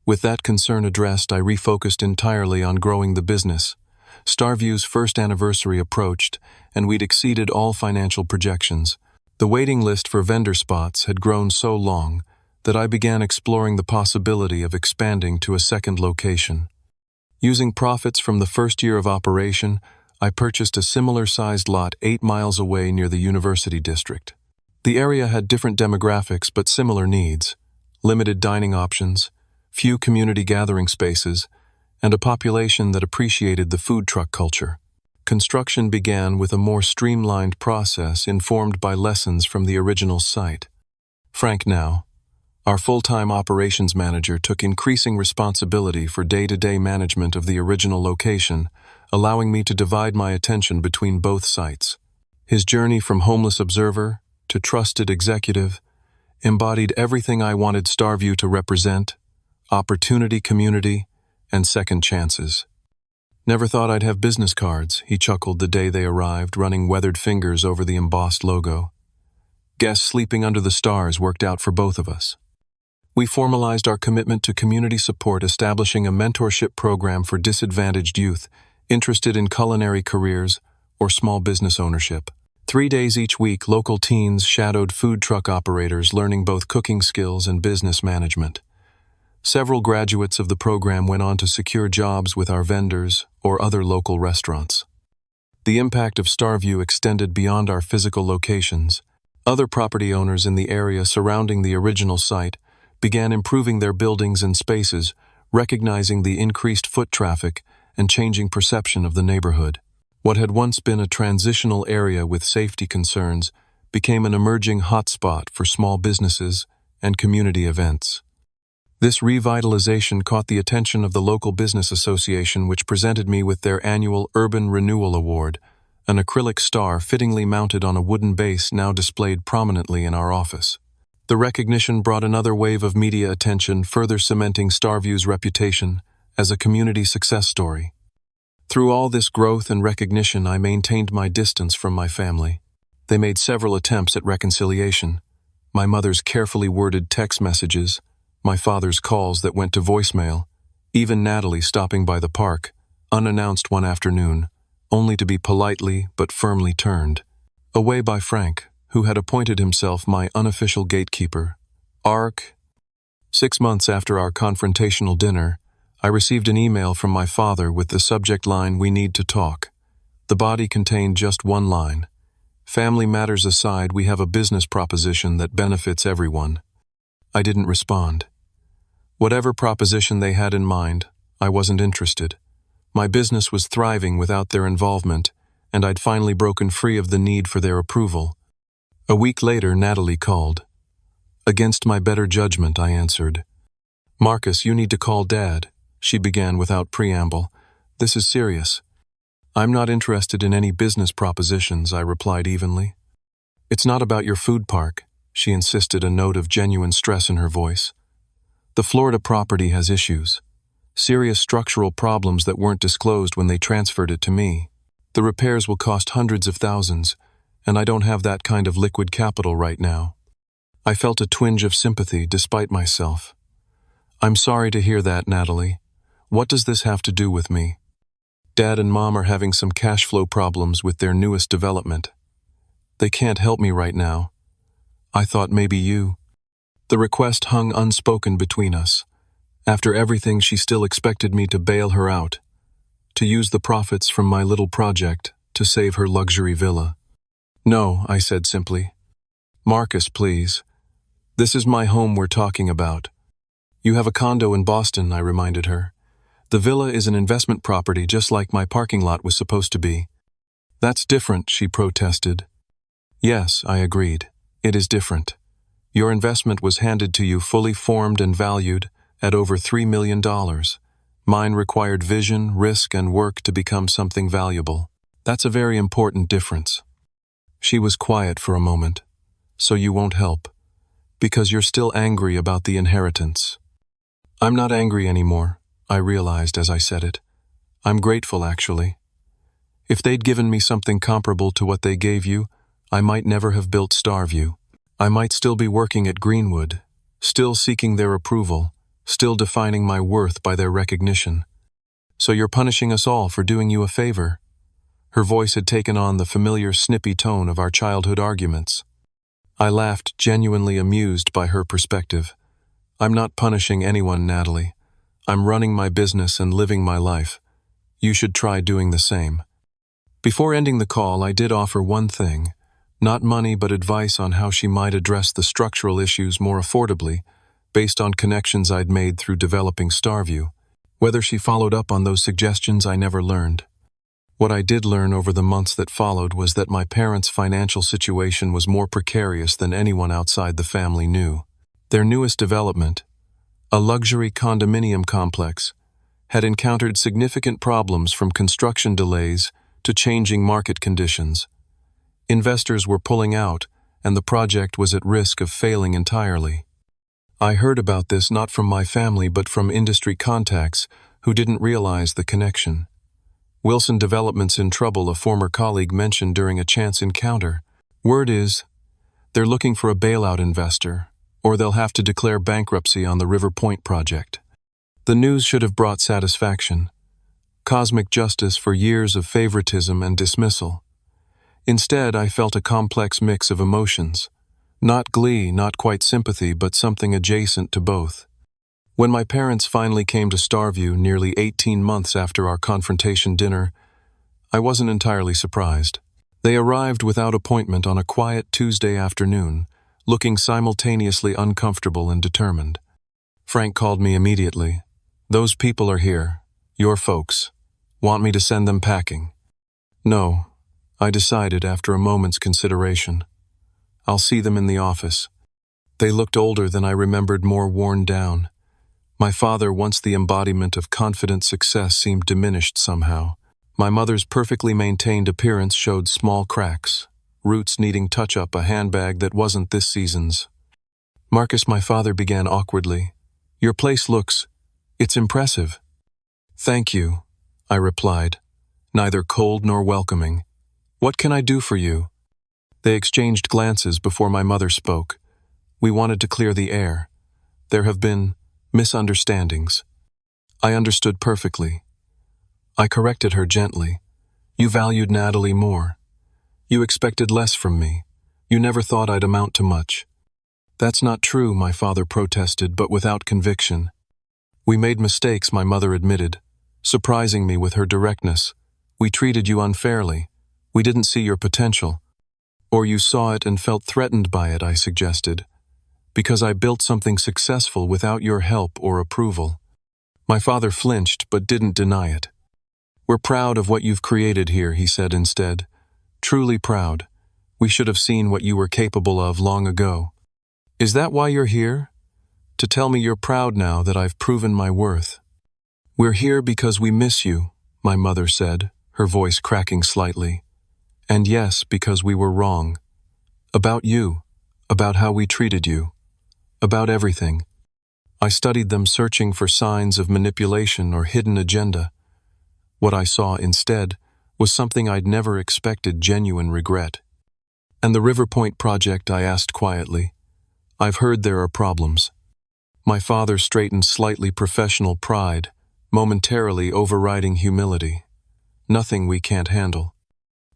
With that concern addressed, I refocused entirely on growing the business. StarView's first anniversary approached, and we'd exceeded all financial projections. The waiting list for vendor spots had grown so long that I began exploring the possibility of expanding to a second location. Using profits from the first year of operation, I purchased a similar-sized lot 8 miles away near the University District. The area had different demographics but similar needs: limited dining options, few community gathering spaces, and a population that appreciated the food truck culture. Construction began with a more streamlined process informed by lessons from the original site. Frank Now, our full-time operations manager, took increasing responsibility for day-to-day management of the original location, allowing me to divide my attention between both sites. His journey from homeless observer to trusted executive embodied everything I wanted StarView to represent: opportunity, community, and second chances. "Never thought I'd have business cards," he chuckled the day they arrived, running weathered fingers over the embossed logo. "Guess sleeping under the stars worked out for both of us." We formalized our commitment to community support, establishing a mentorship program for disadvantaged youth interested in culinary careers or small business ownership. 3 days each week, local teens shadowed food truck operators, learning both cooking skills and business management. Several graduates of the program went on to secure jobs with our vendors or other local restaurants. The impact of StarView extended beyond our physical locations. Other property owners in the area surrounding the original site began improving their buildings and spaces, recognizing the increased foot traffic and changing perception of the neighborhood. What had once been a transitional area with safety concerns became an emerging hotspot for small businesses and community events. This revitalization caught the attention of the local business association, which presented me with their annual Urban Renewal Award, an acrylic star fittingly mounted on a wooden base now displayed prominently in our office. The recognition brought another wave of media attention, further cementing StarView's reputation as a community success story. Through all this growth and recognition, I maintained my distance from my family. They made several attempts at reconciliation: my mother's carefully worded text messages, my father's calls that went to voicemail, even Natalie stopping by the park, unannounced one afternoon, only to be politely but firmly turned away by Frank, who had appointed himself my unofficial gatekeeper. Arc. 6 months after our confrontational dinner, I received an email from my father with the subject line, "We need to talk." The body contained just one line: "Family matters aside, we have a business proposition that benefits everyone." I didn't respond. Whatever proposition they had in mind, I wasn't interested. My business was thriving without their involvement, and I'd finally broken free of the need for their approval. A week later, Natalie called. Against my better judgment, I answered. "Marcus, you need to call Dad," she began without preamble. "This is serious." "I'm not interested in any business propositions," I replied evenly. "It's not about your food park," she insisted, a note of genuine stress in her voice. "The Florida property has issues. Serious structural problems that weren't disclosed when they transferred it to me. The repairs will cost hundreds of thousands, and I don't have that kind of liquid capital right now." I felt a twinge of sympathy despite myself. "I'm sorry to hear that, Natalie. What does this have to do with me?" "Dad and Mom are having some cash flow problems with their newest development. They can't help me right now. I thought maybe you." The request hung unspoken between us. After everything, she still expected me to bail her out, to use the profits from my little project to save her luxury villa. "No," I said simply. "Marcus, please. This is my home we're talking about." "You have a condo in Boston," I reminded her. "The villa is an investment property, just like my parking lot was supposed to be." "That's different," she protested. "Yes," I agreed. "It is different. Your investment was handed to you fully formed and valued at over $3 million. Mine required vision, risk, and work to become something valuable. That's a very important difference." She was quiet for a moment. "So you won't help? Because you're still angry about the inheritance." "I'm not angry anymore," I realized as I said it. "I'm grateful, actually. If they'd given me something comparable to what they gave you, I might never have built StarView. I might still be working at Greenwood, still seeking their approval, still defining my worth by their recognition. So you're punishing us all for doing you a favor?" Her voice had taken on the familiar snippy tone of our childhood arguments. I laughed, genuinely amused by her perspective. "I'm not punishing anyone, Natalie. I'm running my business and living my life. You should try doing the same." Before ending the call, I did offer one thing: not money, but advice on how she might address the structural issues more affordably, based on connections I'd made through developing StarView. Whether she followed up on those suggestions, I never learned. What I did learn over the months that followed was that my parents' financial situation was more precarious than anyone outside the family knew. Their newest development, a luxury condominium complex, had encountered significant problems from construction delays to changing market conditions. Investors were pulling out, and the project was at risk of failing entirely. I heard about this not from my family but from industry contacts who didn't realize the connection. Wilson Development's in trouble, a former colleague mentioned during a chance encounter. Word is, they're looking for a bailout investor, or they'll have to declare bankruptcy on the River Point project. The news should have brought satisfaction. Cosmic justice for years of favoritism and dismissal. Instead, I felt a complex mix of emotions. Not glee, not quite sympathy, but something adjacent to both. When my parents finally came to StarView nearly 18 months after our confrontation dinner, I wasn't entirely surprised. They arrived without appointment on a quiet Tuesday afternoon, looking simultaneously uncomfortable and determined. Frank called me immediately. "Those people are here. Your folks. Want me to send them packing?" "No," I decided after a moment's consideration. "I'll see them in the office." They looked older than I remembered, more worn down. My father, once the embodiment of confident success, seemed diminished somehow. My mother's perfectly maintained appearance showed small cracks, roots needing touch-up, a handbag that wasn't this season's. "Marcus," my father began awkwardly, "your place it's impressive." "Thank you," I replied, neither cold nor welcoming. "What can I do for you?" They exchanged glances before my mother spoke. "We wanted to clear the air. There have been misunderstandings." I understood perfectly. I corrected her gently. "You valued Natalie more. You expected less from me. You never thought I'd amount to much." "That's not true," my father protested, but without conviction. "We made mistakes," my mother admitted, surprising me with her directness. "We treated you unfairly. We didn't see your potential." "Or you saw it and felt threatened by it," I suggested. "Because I built something successful without your help or approval." My father flinched but didn't deny it. "We're proud of what you've created here," he said instead. "Truly proud. We should have seen what you were capable of long ago." "Is that why you're here? To tell me you're proud now that I've proven my worth?" "We're here because we miss you," my mother said, her voice cracking slightly. "And yes, because we were wrong. About you, about how we treated you, about everything." I studied them, searching for signs of manipulation or hidden agenda. What I saw instead was something I'd never expected: genuine regret. "And the River Point project?" I asked quietly. "I've heard there are problems." My father straightened, slightly professional pride, momentarily overriding humility. "Nothing we can't handle."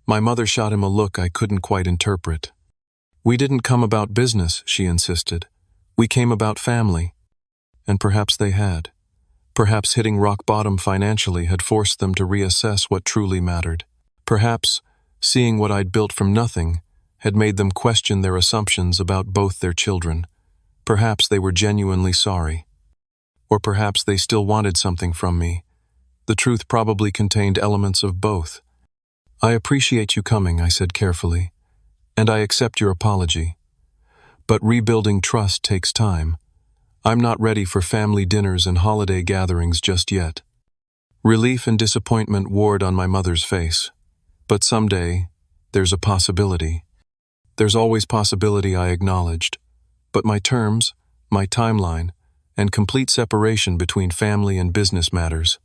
My mother shot him a look I couldn't quite interpret. "We didn't come about business," she insisted. "We came about family." And perhaps they had. Perhaps hitting rock bottom financially had forced them to reassess what truly mattered. Perhaps seeing what I'd built from nothing had made them question their assumptions about both their children. Perhaps they were genuinely sorry. Or perhaps they still wanted something from me. The truth probably contained elements of both. "I appreciate you coming," I said carefully, "and I accept your apology. But rebuilding trust takes time. I'm not ready for family dinners and holiday gatherings just yet." Relief and disappointment warred on my mother's face. "But someday, there's a possibility." "There's always possibility," I acknowledged. "But my terms, my timeline, and complete separation between family and business matters."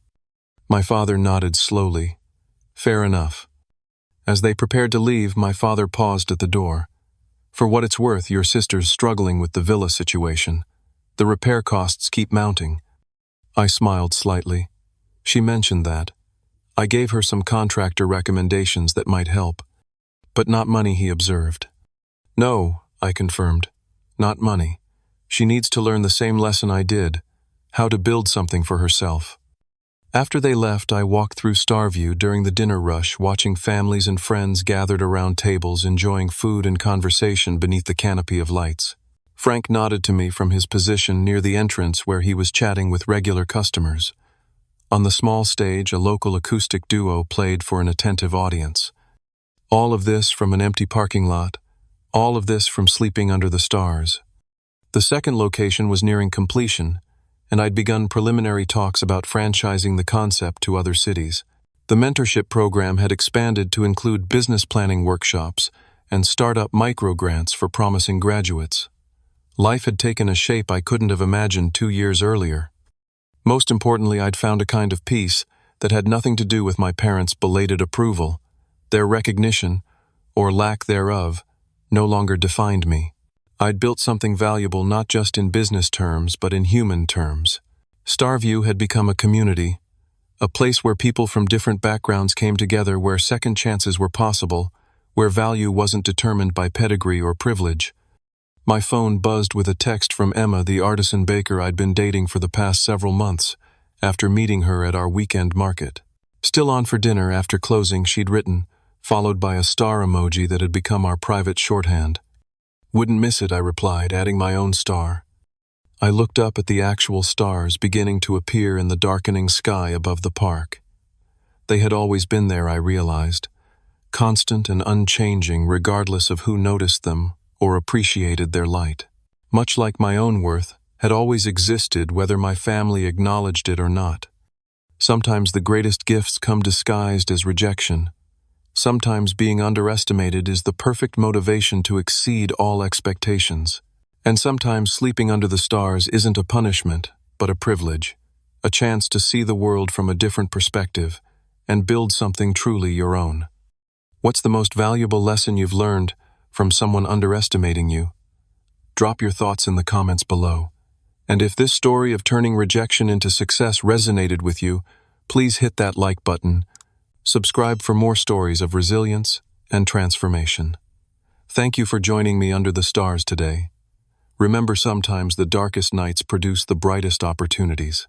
My father nodded slowly. "Fair enough." As they prepared to leave, my father paused at the door. "For what it's worth, your sister's struggling with the villa situation. The repair costs keep mounting." I smiled slightly. "She mentioned that. I gave her some contractor recommendations that might help." "But not money," he observed. "No," I confirmed. "Not money. She needs to learn the same lesson I did, how to build something for herself." After they left, I walked through StarView during the dinner rush, watching families and friends gathered around tables, enjoying food and conversation beneath the canopy of lights. Frank nodded to me from his position near the entrance, where he was chatting with regular customers. On the small stage, a local acoustic duo played for an attentive audience. All of this from an empty parking lot, all of this from sleeping under the stars. The second location was nearing completion, and I'd begun preliminary talks about franchising the concept to other cities. The mentorship program had expanded to include business planning workshops and startup microgrants for promising graduates. Life had taken a shape I couldn't have imagined 2 years earlier. Most importantly, I'd found a kind of peace that had nothing to do with my parents' belated approval. Their recognition, or lack thereof, no longer defined me. I'd built something valuable not just in business terms, but in human terms. StarView had become a community, a place where people from different backgrounds came together, where second chances were possible, where value wasn't determined by pedigree or privilege. My phone buzzed with a text from Emma, the artisan baker I'd been dating for the past several months, after meeting her at our weekend market. Still on for dinner after closing, she'd written, followed by a star emoji that had become our private shorthand. Wouldn't miss it, I replied, adding my own star. I looked up at the actual stars beginning to appear in the darkening sky above the park. They had always been there, I realized, constant and unchanging regardless of who noticed them or appreciated their light. Much like my own worth, had always existed whether my family acknowledged it or not. Sometimes the greatest gifts come disguised as rejection. Sometimes being underestimated is the perfect motivation to exceed all expectations. And sometimes sleeping under the stars isn't a punishment, but a privilege, a chance to see the world from a different perspective and build something truly your own. What's the most valuable lesson you've learned from someone underestimating you? Drop your thoughts in the comments below. And if this story of turning rejection into success resonated with you, please hit that like button. Subscribe for more stories of resilience and transformation. Thank you for joining me under the stars today. Remember, sometimes the darkest nights produce the brightest opportunities.